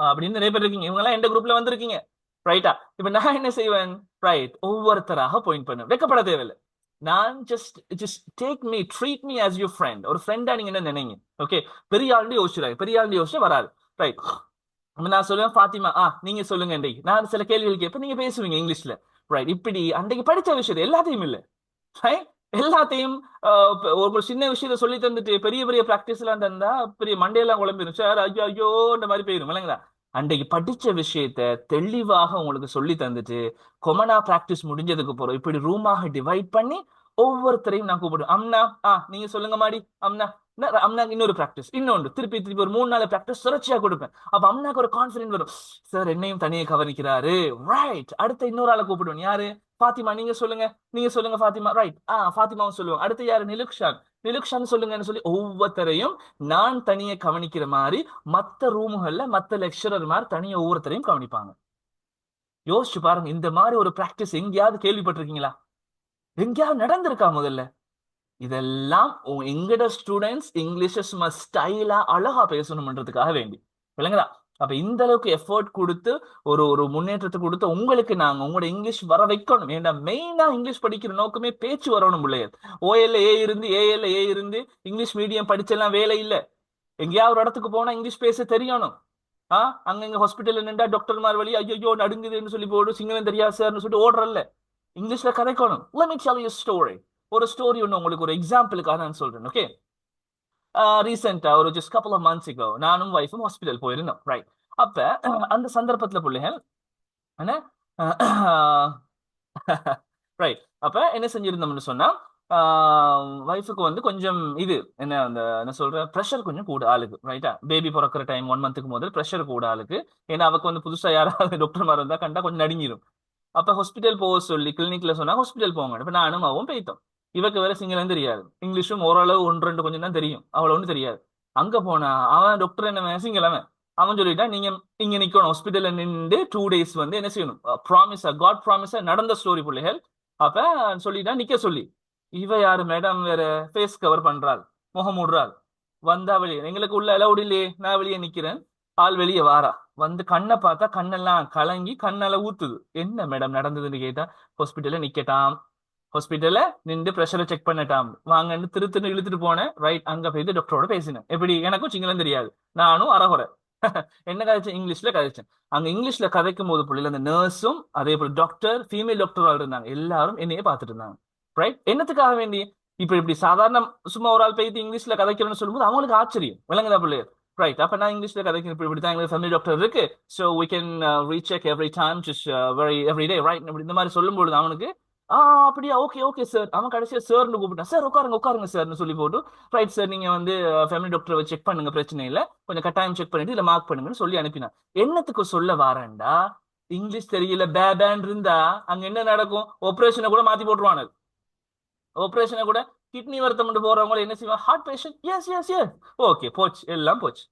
அப்படின்னு நிறைய பேர் இருக்கீங்க. இவங்க எல்லாம் எந்த குரூப்ல வந்திருக்கீங்க, ரைட்டா? இப்ப நான் என்ன செய்வேன், ரைட், ஒவ்வொருத்தராக பாயிண்ட் பண்ணுவேன். வெக்கப்பட தேவையில்லை. நான் just take me, treat me as your friend. ஒரு ஃப்ரெண்டா நீங்க என்ன நினைங்க, ஓகே? பெரிய ஆள்னு யோசிச்சுறாங்க, பெரிய ஆள்னு யோசிச்சு வராது, ரைட்? நான் சொல்லுவேன் ஃபாத்திமா, நீங்க சொல்லுங்க அன்றைக்கு. நான் சில கேள்விகள் கேட்பேன், நீங்க பேசுவீங்க இங்கிலீஷ்ல, ரைட்? இப்படி அன்றைக்கு படிச்ச விஷயம் எல்லாத்தையும் இல்ல, ரைட்? எல்லாத்தையும் ஒரு சின்ன விஷயத்த சொல்லி தந்துட்டு பெரிய பெரிய பிராக்டிஸ் எல்லாம் தந்தா பெரிய மண்டையெல்லாம் குழம்பிடும் சார், ஐயோ ஐயோ இந்த மாதிரி போயிடும், இல்லைங்களா? அன்றைக்கு படிச்ச விஷயத்த தெளிவாக உங்களுக்கு சொல்லி தந்துட்டு கொமனா பிராக்டிஸ் முடிஞ்சதுக்கு போறோம், இப்படி ரூமாக டிவைட் பண்ணி ஒவ்வொருத்தரையும் நான் கூப்பிடுவேன். அம்னா, நீங்க சொல்லுங்க மாடி. அம்னா, அம்னாக்கு இன்னொரு பிராக்டிஸ், இன்னொன்று, திருப்பி திருப்பி ஒரு 3-4 பிராக்டிஸ் தொடர்ச்சியா கொடுப்பேன். அப்ப அம்னாக்கு ஒரு கான்பிடன்ட் வரும், சார் என்னையும் தனியே கவனிக்கிறாரு, ரைட்? அடுத்த இன்னொரு ஆளை கூப்பிடுவேன், யாரு? பாத்திமா, நீங்க சொல்லுங்க, நீங்க சொல்லுங்க ஃபாத்திமா, ரைட்? ஃபாத்திமாவும் சொல்லுவாங்க. அடுத்து யாரு? நிலுக்ஷான், நிலுக்ஷான் சொல்லுங்கன்னு சொல்லி ஒவ்வொருத்தரையும் நான் தனியே கவனிக்கிற மாதிரி மத்த ரூமுகள்ல மத்த லெக்சரர் மாதிரி தனியா ஒவ்வொருத்தரையும் கவனிப்பாங்க. யோசிச்சு பாருங்க, இந்த மாதிரி ஒரு பிராக்டிஸ் எங்கேயாவது கேள்விப்பட்டிருக்கீங்களா? எங்கேயாவது நடந்திருக்கா முதல்ல? இதெல்லாம் எங்கட ஸ்டூடெண்ட்ஸ் இங்கிலீஷ் சும்மா ஸ்டைலா அழகா பேசணும்ன்றதுக்காக வேண்டி, விளங்குதா? அப்ப இந்த அளவுக்கு எஃபோர்ட் கொடுத்து ஒரு ஒரு முன்னேற்றத்தை கொடுத்து உங்களுக்கு நாங்க உங்களோட இங்கிலீஷ் வர வைக்கணும். ஏன்னா மெயினா இங்கிலீஷ் படிக்கிற நோக்கமே பேச்சு வரணும் பிள்ளைகள். ஓஎல்ல ஏ இருந்து ஏஎல்ல ஏ இருந்து இங்கிலீஷ் மீடியம் படிச்செல்லாம் வேலை இல்ல. எங்கேயாவது ஒரு இடத்துக்கு போனா இங்கிலீஷ் பேச தெரியணும். அங்க இங்க ஹாஸ்பிட்டல்ல நின்றா டாக்டர்மார் வழி ஐயோ நடுங்குதுன்னு சொல்லி போடு, சிங்களம் தெரியாது சார்னு சொல்லிட்டு ஓடுறல்ல. இங்கிலீஷ்ல கதைக்கணும். Let me tell you a story. ஒரு ஸ்டோரி ஒன்று உங்களுக்கு ஒரு எக்ஸாம்பிளுக்காக நான் சொல்றேன், ஓகே? ரீசெண்டா ஒரு just couple half months ago நானும் வைஃபும் ஹாஸ்பிட்டல் போயிருந்தோம், ரைட்? அப்ப அந்த சந்தர்ப்பத்துல பிள்ளைகள் என்ன, ரைட், அப்ப என்ன செஞ்சிருந்தோம்னு சொன்னா, வைஃபுக்கு வந்து கொஞ்சம் இது என்ன அந்த என்ன சொல்ற ப்ரெஷர் கொஞ்சம் கூட ஆளுக்கு, ரைட்டா? பேபி பிறக்கிற டைம் 1 மந்த்துக்கு முதல் ப்ரெஷர் கூட ஆளுக்கு. ஏன்னா அவக்கு வந்து புதுசா யாராவது டாக்டர் மாதிரி இருந்தா கண்டா கொஞ்சம் நடுங்கிடும். அப்ப ஹாஸ்பிட்டல் போக சொல்லி கிளினிக்ல சொன்னா ஹாஸ்பிட்டல் போங்க. இப்ப நானும் அவன் போயிட்டோம். இவக்கு வேற சிங்களம் தெரியாது, இங்கிலீஷும் ஓரளவு 1-2 கொஞ்சம் தான் தெரியும், அவ்வளவு ஒன்றும் தெரியாது. அங்க போனா அவன் டாக்டர் என்ன சிங்களவன், அவன் சொல்லிட்டான், நீங்க இங்க நிக்கணும் ஹாஸ்பிட்டல்ல நின்று 2 days வந்து என்ன செய்யணும், ப்ராமிஸா, காட் ப்ராமிஸா நடந்த ஸ்டோரி பிள்ளைகள். அப்ப சொல்லிட்டான் நிக்க சொல்லி. இவ யாரு மேடம் வேற ஃபேஸ் கவர் பண்றாள், முகம் மூடுறாள். வந்தா வெளியே, எங்களுக்கு உள்ள அலௌட் இல்லையே, நான் வெளியே நிக்கிறேன். ஆள் வெளியே வாரா, வந்து கண்ணை பார்த்தா கண்ணெல்லாம் கலங்கி கண்ணால ஊத்துது. என்ன மேடம் நடந்ததுன்னு கேட்டா, ஹாஸ்பிட்டல்ல நிக்கட்டாம், ஹாஸ்பிட்டல்ல நின்று பிரஷரை செக் பண்ணட்டாம், வாங்கன்னு திருத்துன்னு இழுத்துட்டு போனேன், ரைட்? அங்க போயிட்டு டாக்டரோட பேசினேன். எப்படி, எனக்கும் சிங்களம் தெரியாது, நானும் அறகுறை என்ன கதைச்சேன், இங்கிலீஷ்ல கதைச்சேன். அங்க இங்கிலீஷ்ல கதைக்கும் போது புள்ளில அந்த நர்ஸும் அதே போல டாக்டர், ஃபீமேல் டாக்டர் இருந்தாங்க, எல்லாரும் என்னையே பார்த்துட்டு இருந்தாங்க, ரைட்? என்னத்துக்காக வேண்டி இப்ப இப்படி சாதாரண சும்மா ஒரு ஆள் போயிட்டு இங்கிலீஷ்ல கதைக்கிறேன்னு சொல்லும்போது அவங்களுக்கு ஆச்சரியம், விளங்குதா பிள்ளையர்? ரைட். அப்ப நான் இங்கிலீஷ்ல கதைக்கு இப்படித்தான் எங்களுக்கு ஃபேமிலி டாக்டர் இருக்கு. So we can recheck every time just very every day right. இந்த மாதிரி சொல்லும்பொழுது அவனுக்கு அப்படியா, ஓகே ஓகே சார். அவன் கடைசியா சார்னு கூப்பிட்டான். சார் உட்காருங்க உட்காருங்க சார்னு சொல்லி போட்டு, ரைட் சார் நீங்க வந்து ஃபேமிலி டாக்டரை செக் பண்ணுங்க, பிரச்சனை இல்லை, கொஞ்சம் கட்டாயம் செக் பண்ணிட்டு இதில் மார்க் பண்ணுங்கன்னு சொல்லி அனுப்பினான். என்னத்துக்கு சொல்ல வாரேன்டா, இங்கிலீஷ் தெரியல பேபேன் இருந்தா அங்க என்ன நடக்கும்? ஆபரேஷனை கூட மாத்தி போட்டுருவானு. ஆபரேஷனை கூட கிட்னி வருத்தம் கொண்டு போறவங்க என்ன செய்வாங்க? Heart patient, yes yes yes, okay போச்சு, எல்லாம் போச்சு.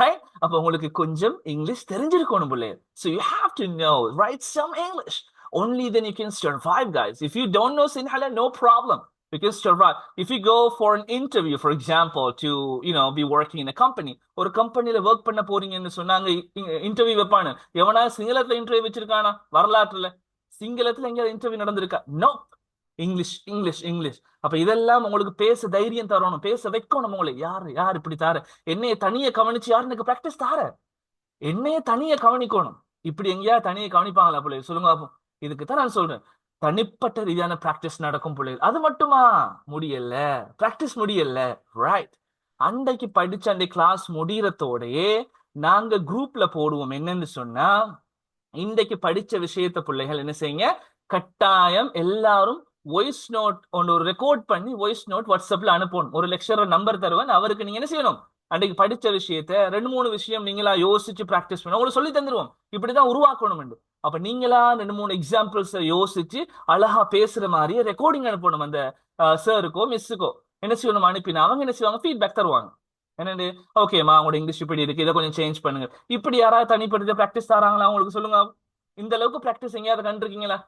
ரைட். அப்ப உங்களுக்கு கொஞ்சம் இங்கிலீஷ் தெரிஞ்சிருக்கணும் பிள்ளை. So you have to know, write some English. Only then you can survive, guys. If you don't know Sinhala, no problem. You can survive. If you go for an interview, for example, to be working in a company, ஒரு கம்பெனில work பண்ண போறீங்கன்னு சொன்னாங்க, interview வைப்பானு. எவனா சிங்களத்துல interview வச்சிருக்கானா வரலாற்றுல? சிங்களத்துல எங்கேயாவது interview நடந்திருக்கா? No. English English English. அப்ப இதெல்லாம் உங்களுக்கு பேச தைரியம் தரணும், பேச வைக்கணும். உங்களை யாரு யார் இப்படி தார? என்னைய தனிய கவனிச்சு யாரு எனக்கு பிராக்டிஸ் தார? என்னைய தனிய கவனிக்கணும். இப்படி எங்கேயா தனியை கவனிப்பாங்களா பிள்ளைகள்? சொல்லுங்க பாப்போம். இதுக்கு தான் நான் சொல்றேன், தனிப்பட்ட ரீதியான பிராக்டிஸ் நடக்கும் பிள்ளைகள். அது மட்டுமா முடியல, பிராக்டிஸ் முடியல, ரைட். அன்றைக்கு படிச்ச அந்த கிளாஸ் முடியறதோடயே நாங்க குரூப்ல போடுவோம். என்னன்னு சொன்னா, இன்றைக்கு படிச்ச விஷயத்த பிள்ளைகள் என்ன செய்யுங்க, கட்டாயம் எல்லாரும் வாய்ஸ் நோட் ஒன்று ரெக்கார்ட் பண்ணி வாய்ஸ் நோட் வாட்ஸ்அப்ல அனுப்பணும். ஒரு லெக்சரர் நம்பர் தருவேன், அவருக்கு நீங்க என்ன செய்யணும், அன்றைக்கு படிச்ச விஷயத்த 2-3 விஷயம் நீங்களா யோசிச்சு பிராக்டிஸ் பண்ண உங்களுக்கு சொல்லி தந்துருவோம். இப்படிதான் உருவாக்கணும். அப்ப நீங்களா 2-3 எக்ஸாம்பிள்ஸ் யோசிச்சு அழகா பேசுற மாதிரியே ரெக்கார்டிங் அனுப்பணும் அந்த சாருக்கோ மிஸ்ஸுக்கோ. என்ன செய்யணும், அனுப்பினா அவங்க என்ன செய்வாங்க, ஃபீட்பேக் தருவாங்க. என்னண்டு, ஓகேம்மா உங்களோட இங்கிலீஷ் இப்படி இருக்கு, இதை கொஞ்சம் சேஞ்ச் பண்ணுங்க. இப்படி யாராவது தனிப்படுத்த பிராக்டிஸ் தராங்களா உங்களுக்கு? சொல்லுங்க. இந்த அளவுக்கு பிராக்டிஸ் எங்கேயாவது கண்டிருக்கீங்களா?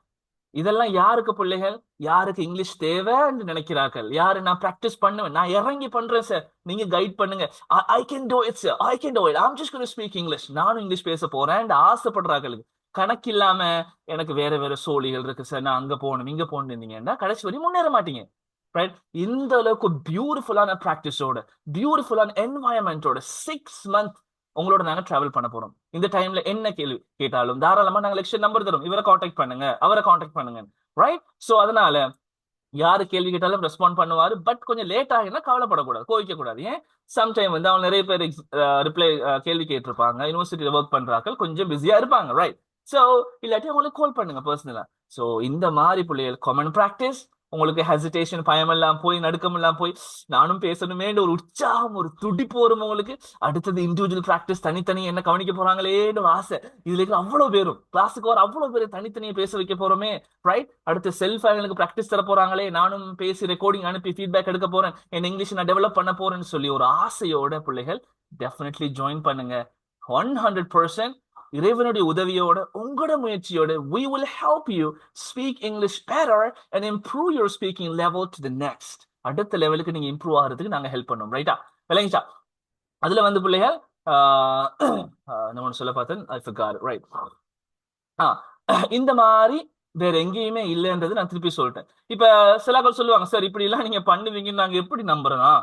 இதெல்லாம் யாருக்கு பிள்ளைகள், யாருக்கு இங்கிலீஷ் தேவைன்னு நினைக்கிறார்கள், யாரு நான் பிராக்டிஸ் பண்ணுவேன், நான் இறங்கி பண்றேன் சார், நீங்க கைட் பண்ணுங்க, I can do it sir, I can do it, I'm just gonna speak English, நானும் இங்கிலீஷ் பேச போறேன் ஆசைப்படுறார்கள். கணக்கில்லாம எனக்கு வேற வேற சோழிகள் இருக்கு சார், நான் அங்க போகணும் இங்க போகணும்னீங்கன்னா கடைசி வரையும் முன்னேற மாட்டீங்க. ரைட். இந்த அளவுக்கு பியூட்டிஃபுல்லான பிராக்டிஸோட, பியூட்டிஃபுல்லான என்வாயன்மெண்டோட 6 மந்த் உங்களோட நாங்க டிராவல் பண்ண போறோம். இந்த டைம்ல என்ன கேள்வி கேட்டாலும் தாராளமா நாங்க லெக்சர் நம்பர் தரோம், இவரை காண்டாக்ட் பண்ணுங்க, அவரை காண்டாக்ட் பண்ணுங்க. ரைட். சோ அதனால யாரு கேள்வி கேட்டாலும் ரெஸ்பாண்ட் பண்ணுவாரு. பட் கொஞ்சம் லேட் ஆகினா கவலைப்படக்கூடாது, கோவிக்க கூடாது. ஏன், சம்டைம் வந்து அவங்க நிறைய பேர் ரிப்ளை கேள்வி கேட்டிருப்பாங்க, யூனிவர்சிட்டியில ஒர்க் பண்றாங்க, கொஞ்சம் பிஸியா இருப்பாங்க. ரைட். சோ இல்லாட்டி அவங்களுக்கு கால் பண்ணுங்க பர்சனலா. சோ இந்த மாதிரி பிள்ளைகள் காமன் பிராக்டிஸ். உங்களுக்கு ஹெசிடேஷன், பயம் எல்லாம் போய், நடுக்கம் எல்லாம் போய், நானும் பேசணுமே ஒரு உற்சாகம், ஒரு துடிப்பு வரும் உங்களுக்கு. அடுத்தது இண்டிவிஜுவல் பிராக்டிஸ், தனித்தனி என்ன கவனிக்க போறாங்களேன்னு ஆசை. இதுல இருக்கிற அவ்வளவு பேரும் கிளாஸுக்கு வர அவ்வளவு பேரும் தனித்தனியை பேச வைக்க போறோமே. ரைட். அடுத்து செல்ஃப் எனக்கு பிராக்டிஸ் தர போறாங்களே, நானும் பேசி ரெக்கார்டிங் அனுப்பி ஃபீட்பேக் எடுக்க போறேன், என் இங்கிலீஷ் நான் டெவலப் பண்ண போறேன்னு சொல்லி ஒரு ஆசையோட பிள்ளைகள் டெஃபினெட்லி ஜாயின் பண்ணுங்க. 100% இறைவனுடைய உதவியோட, உங்களோட முயற்சியோட, we will help you speak English better and improve your speaking level to the next. அடுத்த லெவலுக்கு நீங்க இம்ப்ரூவ் ஆகிறதுக்கு நாங்க ஹெல்ப் பண்ணோம். ரைட்டா, விளங்கிச்சா? அதுல வந்து பிள்ளைகள் நான் ஒன்று சொல்ல பார்த்தேன், I forgot. ரைட். இந்த மாதிரி வேற எங்கேயுமே இல்லைன்றது நான் திருப்பி சொல்லிட்டேன். இப்ப சில பேர் சொல்லுவாங்க, சார் இப்படி எல்லாம் நீங்க பண்ணுவீங்கன்னு நாங்க எப்படி நம்புறோம்?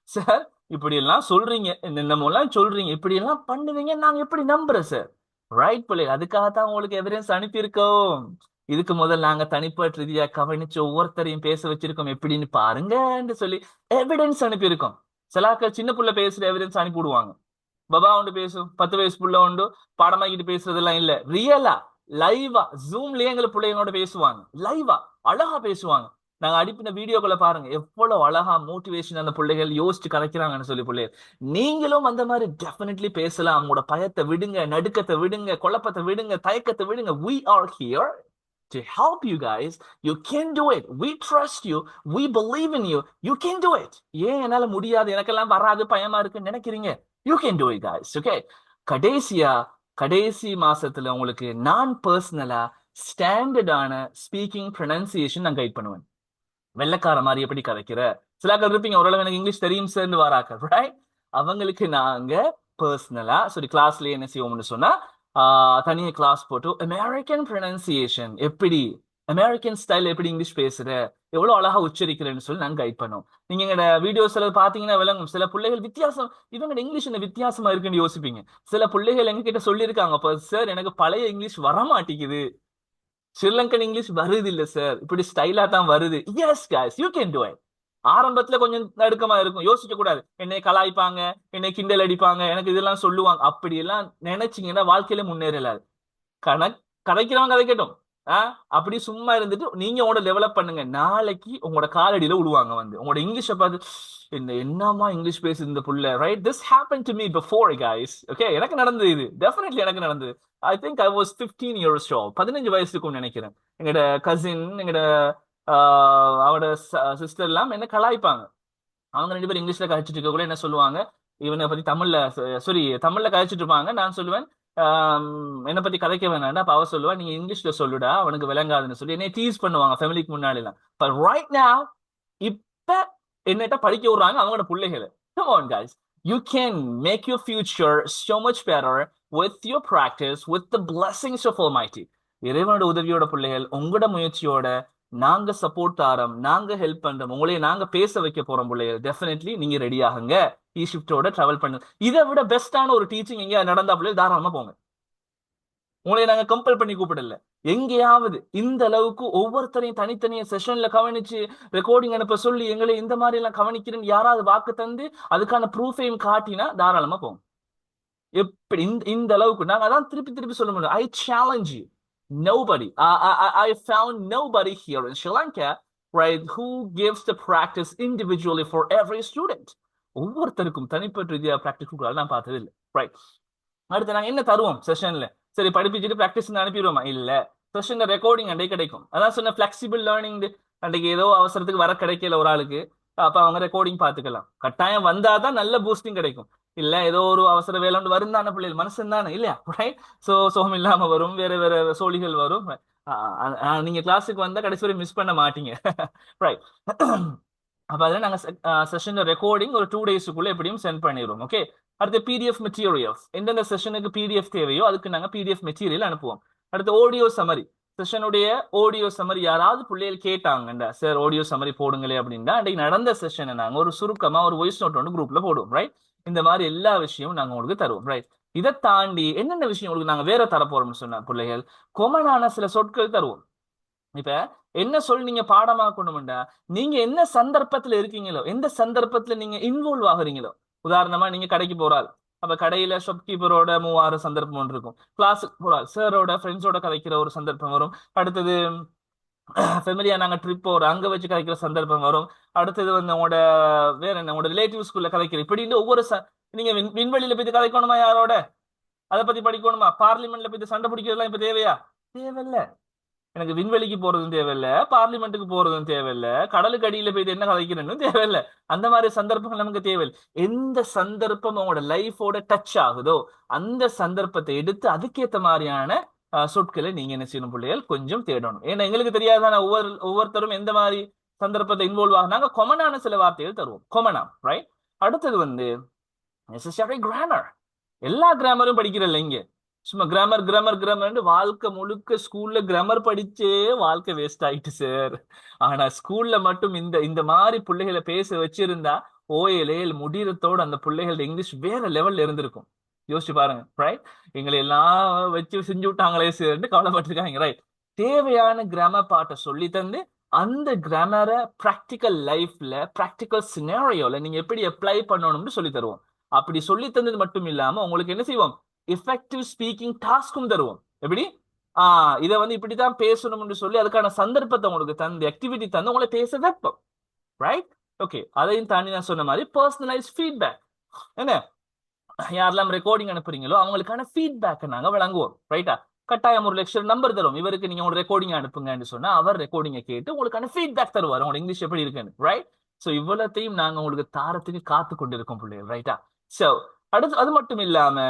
சார் இப்படி எல்லாம் சொல்றீங்க, என்னென்னமோலாம் சொல்றீங்க, இப்படி எல்லாம் பண்ணுவீங்க நாங்க எப்படி நம்புறோம் சார்? ரைட் பிள்ளை, அதுக்காகத்தான் உங்களுக்கு எவிடன்ஸ் அனுப்பியிருக்கோம். இதுக்கு முதல் நாங்க தனிப்பட்ட ரீதியா கவனிச்சு ஒவ்வொருத்தரையும் பேச வச்சிருக்கோம், எப்படின்னு பாருங்கன்னு சொல்லி எவிடன்ஸ் அனுப்பியிருக்கோம். சிலாக்கள் சின்ன புள்ள பேசுற எவிடன்ஸ் அனுப்பி விடுவாங்க. பபா உண்டு பேசும், 10 வயசு புள்ள உண்டு பாடமாக்கிட்டு பேசுறதெல்லாம் இல்ல, ரியலா லைவா ஜூம்லயே எங்களை பிள்ளைங்களோட பேசுவாங்க, லைவா அழகா பேசுவாங்க. நாங்க அனுப்பின வீடியோக்களை பாருங்க, எவ்வளவு அழகா மோட்டிவேஷன் அந்த பிள்ளைகள் யோசிச்சு கலைக்கிறாங்கன்னு சொல்லி பிள்ளைகள். நீங்களும் அந்த மாதிரி டெஃபினெட்லி பேசலாம். உங்களோட பயத்தை விடுங்க, நடுக்கத்தை விடுங்க, குழப்பத்தை விடுங்க, தயக்கத்தை விடுங்க. We are here to help you guys. You can do it. We trust you. We believe in you. You can do it. ஏன் என்னால முடியாது, எனக்கெல்லாம் வராது, பயமா இருக்குன்னு நினைக்கிறீங்க? You can do it, guys. Okay. கடைசி மாசத்துல உங்களுக்கு நான் பர்சனலா ஸ்டாண்டர்டான ஸ்பீக்கிங் ப்ரொனன்சியேஷன் நான் கைட் பண்ணுவேன். வெள்ளக்கார மாதிரி எப்படி கதைக்கிற சில பேர் இருப்பீங்க, ஓரளவு எனக்கு இங்கிலீஷ் தெரியும் சேர்ந்து வாராக்க, ரைட்? அவங்களுக்கு நாங்க பர்சனலா சரி கிளாஸ்லயே என்ன செய்வோம்னு சொன்னா, தனியா கிளாஸ் போட்டு அமெரிக்கன் ப்ரொனன்சியேஷன் எப்படி, அமெரிக்கன் ஸ்டைல் எப்படி இங்கிலீஷ் பேசுற, எவ்வளவு அழகா உச்சரிக்கிறேன்னு சொல்லி நாங்க கைட் பண்ணுவோம். நீங்க எங்க வீடியோஸ் எல்லாம் பாத்தீங்கன்னா விளங்கும். சில பிள்ளைகள் வித்தியாசம், இவங்க இங்கிலீஷ் என்ன வித்தியாசமா இருக்குன்னு யோசிப்பீங்க. சில பிள்ளைகள் எங்க கிட்ட சொல்லியிருக்காங்க, சார் எனக்கு பழைய இங்கிலீஷ் வர மாட்டேங்குது, ஸ்ரீலங்கன் இங்கிலீஷ் வருது இல்ல சார், இப்படி ஸ்டைலா தான் வருது. S guys, you can to it. ஆரம்பத்துல கொஞ்சம் நடுக்கமா இருக்கும், யோசிக்க கூடாது. என்னை கலாய்ப்பாங்க, என்னை கிண்டல் அடிப்பாங்க, எனக்கு இதெல்லாம் சொல்லுவாங்க, அப்படி எல்லாம் நினைச்சீங்கன்னா வாழ்க்கையில முன்னேறலாது. கணக் கதைக்கிறவன் கதைக்கட்டும். அப்படி சும்மா இருந்துட்டு நீங்க உங்களோட டெவலப் பண்ணுங்க. நாளைக்கு உங்களோட காலடியில விழுவாங்க வந்து உங்களோட இங்கிலீஷை பார்த்து, இந்த என்னமா இங்கிலீஷ் பேசுது இந்த புள்ள, right? This happen to me before guys. Okay, எனக்கு நடந்தது இது, டெஃபினெட்லி எனக்கு நடந்தது. I think I was 15 years old, 15 வயசுக்கும் நினைக்கிறேன். எங்கட கசின், எங்கட அவட சிஸ்டர் எல்லாம் என்ன கலாய்ப்பாங்க. அவங்க 2 பேரும் இங்கிலீஷ்ல கழிச்சிட்டு இருக்க கூட என்ன சொல்லுவாங்க, இவனை பத்தி தமிழ்ல, சாரி தமிழ்ல கழிச்சிட்டு இருப்பாங்க. நான் சொல்லுவேன், என்னை பத்தி கதைக்க வேணாண்டா. அப்ப அவ சொல்லுவா, நீங்க இங்கிலீஷ்ல சொல்லுடா, அவனுக்கு விளங்காதுன்னு சொல்லி என்னை டீஸ் பண்ணுவாங்க ஃபேமிலிக்கு முன்னாடி எல்லாம். பட் ரைட் நவ், இப்ப என்னட்ட படிக்க விடுறாங்க அவங்களோட பிள்ளைகளை. Come on guys, you can make your future so much better with your practice, with the blessings of Almighty. இறைவனோட உதவியோட பிள்ளைகள், உங்களோட முயற்சியோட நாங்க சப்போர்ட் தாரோம், நாங்க ஹெல்ப் பண்றோம், உங்களையே நாங்க பேச வைக்க போறோம் பிள்ளைகள். டெஃபினெட்லி நீங்க ரெடி ஆகுங்க, ஈஷிப்டோட டிராவல் பண்ணுங்க. இதை விட பெஸ்டான ஒரு டீச்சிங் எங்க நடந்தா பிள்ளைகள் தாராளமா போங்க. உங்களை நாங்க கம்பல் பண்ணி கூப்பிடல. எங்கேயாவது இந்த அளவுக்கு ஒவ்வொருத்தரையும் தனித்தனியா செஷன்ல கவனிச்சு ரெக்கார்டிங் அனுப்ப சொல்லி எங்களை இந்த மாதிரி எல்லாம் கவனிக்கிறேன்னு யாராவது வாக்கு தந்து அதுக்கான ப்ரூஃபையும் காட்டினா தாராளமா போங்க. எப்படி இந்த அளவுக்கு நாங்க அதான் திருப்பி திருப்பி சொல்ல முடியும். ஐ challenge you. Nobody. I found nobody here in Sri Lanka, right, who gives the practice individually for every student. ஒவ்வொருத்தருக்கும் தனிப்பட்ட ரீதியா பிராக்டிஸ் கொடுக்கலாம் நான் பார்த்தது இல்லை, ரைட்? அடுத்து நாங்க என்ன தருவோம் செஷன்ல? சரி படிப்பிச்சுட்டு பிராக்டிஸ் அனுப்பிடுவோமா? இல்ல, செஷன்ல ரெக்கார்டிங் அண்டே கிடைக்கும். அதான் சொன்ன பிளெக்சிபிள் லேர்னிங். அன்றைக்கு ஏதோ அவசரத்துக்கு வர கிடைக்கல ஒரு ஆளுக்கு, அப்ப அவங்க ரெக்கார்டிங் பாத்துக்கலாம். கட்டாயம் வந்தாதான் நல்ல பூஸ்டிங் கிடைக்கும். இல்ல ஏதோ ஒரு அவசர வேலை வரும் தானே பிள்ளைகள், மனுஷன் தானே இல்லையா, ரைட்? சோகம் இல்லாம வரும், வேற வேற சோழிகள் வரும். நீங்க கிளாஸுக்கு வந்தா கடைசி வரை மிஸ் பண்ண மாட்டீங்க, ரைட்? அப்ப அதில் நாங்க செஷன் ரெக்கார்டிங் ஒரு 2 daysக்குள்ள எப்படியும் சென்ட் பண்ணிடுவோம். ஓகே, அடுத்து பிடிஎஃப் மெட்டீரியல்ஸ், எந்தெந்த செஷனுக்கு பிடிஎஃப் தேவையோ அதுக்கு நாங்க பிடிஎஃப் மெட்டீரியல் அனுப்புவோம். அடுத்து ஆடியோ சமரி, செஷனுடைய ஆடியோ சமரி யாராவது பிள்ளைகள் கேட்டாங்கண்டா, சார் ஆடியோ சமரி போடுங்களே அப்படின்னா, அன்றைக்கு நடந்த செஷனை நாங்க ஒரு சுருக்கமா ஒரு வாய்ஸ் நோட் ஒன்று குரூப்ல போடுவோம், ரைட்? இந்த மாதிரி எல்லா விஷயமும் நாங்க உங்களுக்கு தருவோம், ரைட்? இதை தாண்டி என்னென்ன விஷயம் உங்களுக்கு நாங்க வேற தரப்போறோம்னு சொன்னா பிள்ளைகள், கொமனான சில சொற்கள் தருவோம். இப்ப என்ன சொல் நீங்க பாடமாக்கணும்டா, நீங்க என்ன சந்தர்ப்பத்துல இருக்கீங்களோ, எந்த சந்தர்ப்பத்துல நீங்க இன்வால்வ் ஆகுறீங்களோ. உதாரணமா நீங்க கடைக்கு போறாள், அப்ப கடையில ஷாப்கீப்பரோட மூவாறு சந்தர்ப்பம் ஒன்று இருக்கும். கிளாஸுக்கு போறாள், சாரோட ஃப்ரெண்ட்ஸோட கதைக்கிற ஒரு சந்தர்ப்பம் வரும். அடுத்தது ஃபெமிலியா நாங்க ட்ரிப் போறோம், அங்க வச்சு கதைக்கிற சந்தர்ப்பம் வரும். அடுத்தது வந்து உங்களோட வேற என்ன, உங்களோட ரிலேட்டிவ்ஸ்குள்ள கதைக்கிற, இப்படி ஒவ்வொரு நீங்க விண்வெளியில போய் கதைக்கணுமா யாரோட, அதை பத்தி படிக்கணுமா? பார்லிமெண்ட்ல போய் சண்டை பிடிக்கிறதுலாம் இப்ப தேவையா? தேவையில்ல. எனக்கு விண்வெளிக்கு போறதும் தேவையில்ல, பார்லிமெண்ட்டுக்கு போறதும் தேவையில்ல, கடலுக்கு அடியில போய் என்ன கதைக்கிறேன்னு தேவையில்ல. அந்த மாதிரி சந்தர்ப்பங்கள் நமக்கு தேவையில்லை. எந்த சந்தர்ப்பம் உங்களோட லைஃபோட டச் ஆகுதோ அந்த சந்தர்ப்பத்தை எடுத்து அதுக்கேற்ற மாதிரியான சொற்களை நீங்க என்ன செய்யணும் பிள்ளைகள், கொஞ்சம் தேடணும். ஏன்னா எங்களுக்கு தெரியாதான ஒவ்வொருத்தரும் எந்த மாதிரி சந்தர்ப்பத்தை இன்வால்வ் ஆகுனாங்க. கொமனான சில வார்த்தைகள் தருவோம், கொமனா, ரைட்? அடுத்தது வந்து நெசசரி கிராமர். எல்லா கிராமரும் படிக்கிறல்ல இங்க, சும்மா கிராமர் கிராமர் கிராமர் வாழ்க்கை முழுக்க ஸ்கூல்ல கிராமர் படிச்சே வாழ்க்கை வேஸ்ட் ஆயிட்டு சார். ஆனா ஸ்கூல்ல மட்டும் இந்த இந்த மாதிரி பிள்ளைகளை பேச வச்சிருந்தா ஓஏலேல் முடியறதோட அந்த பிள்ளைகளோட இங்கிலீஷ் வேற லெவல்ல இருந்திருக்கும். யோசிச்சு பாருங்க, ரைட்? எங்களை எல்லாம் வச்சு செஞ்சு விட்டாங்களே சேர்ந்து கவலைப்பட்டிருக்காங்க, ரைட்? தேவையான கிராமர் பாட்டை சொல்லி தந்து அந்த கிராமரை பிராக்டிக்கல் லைஃப்ல, பிராக்டிக்கல் சினாரியோல நீங்க எப்படி அப்ளை பண்ணணும்னு சொல்லி தருவோம். அப்படி சொல்லி தந்தது மட்டும் இல்லாம உங்களுக்கு என்ன செய்வோம், எஃபெக்டிவ் ஸ்பீக்கிங் டாஸ்க்கும் தருவோம். எப்படி இதை வந்து இப்படித்தான் பேசணும்னு சொல்லி அதுக்கான சந்தர்ப்பத்தை உங்களுக்கு தந்து, ஆக்டிவிட்டி தந்து உங்களை பேச வைப்போம், ரைட்? ஓகே, அதையும் தாண்டி நான் சொன்ன மாதிரி பர்சனலைஸ் ஃபீட்பேக். என்ன, யாரெல்லாம் ரெக்கார்டிங் அனுப்புறீங்களோ அவங்களுக்கான ஃபீட்பேக்கை நாங்க வழங்குவோம், ரைட்டா? கட்டாயம் ஒரு லெக்சர் நம்பர் தரும், இவருக்கு நீங்க உங்க ரெக்கார்டிங் அனுப்புங்கன்னு சொன்னா அவர் ரெக்கார்டிங்கை கேட்டு உங்களுக்கான ஃபீட்பேக் தருவார், உங்களோட இங்கிலீஷ் எப்படி இருக்குன்னு, ரைட்? ஸோ இவ்வளத்தையும் நாங்க உங்களுக்கு தாரத்துக்கு காத்து கொண்டிருக்கோம் பிள்ளைகள், ரைட்டா? ஸோ அடுத்து அது மட்டும் இல்லாம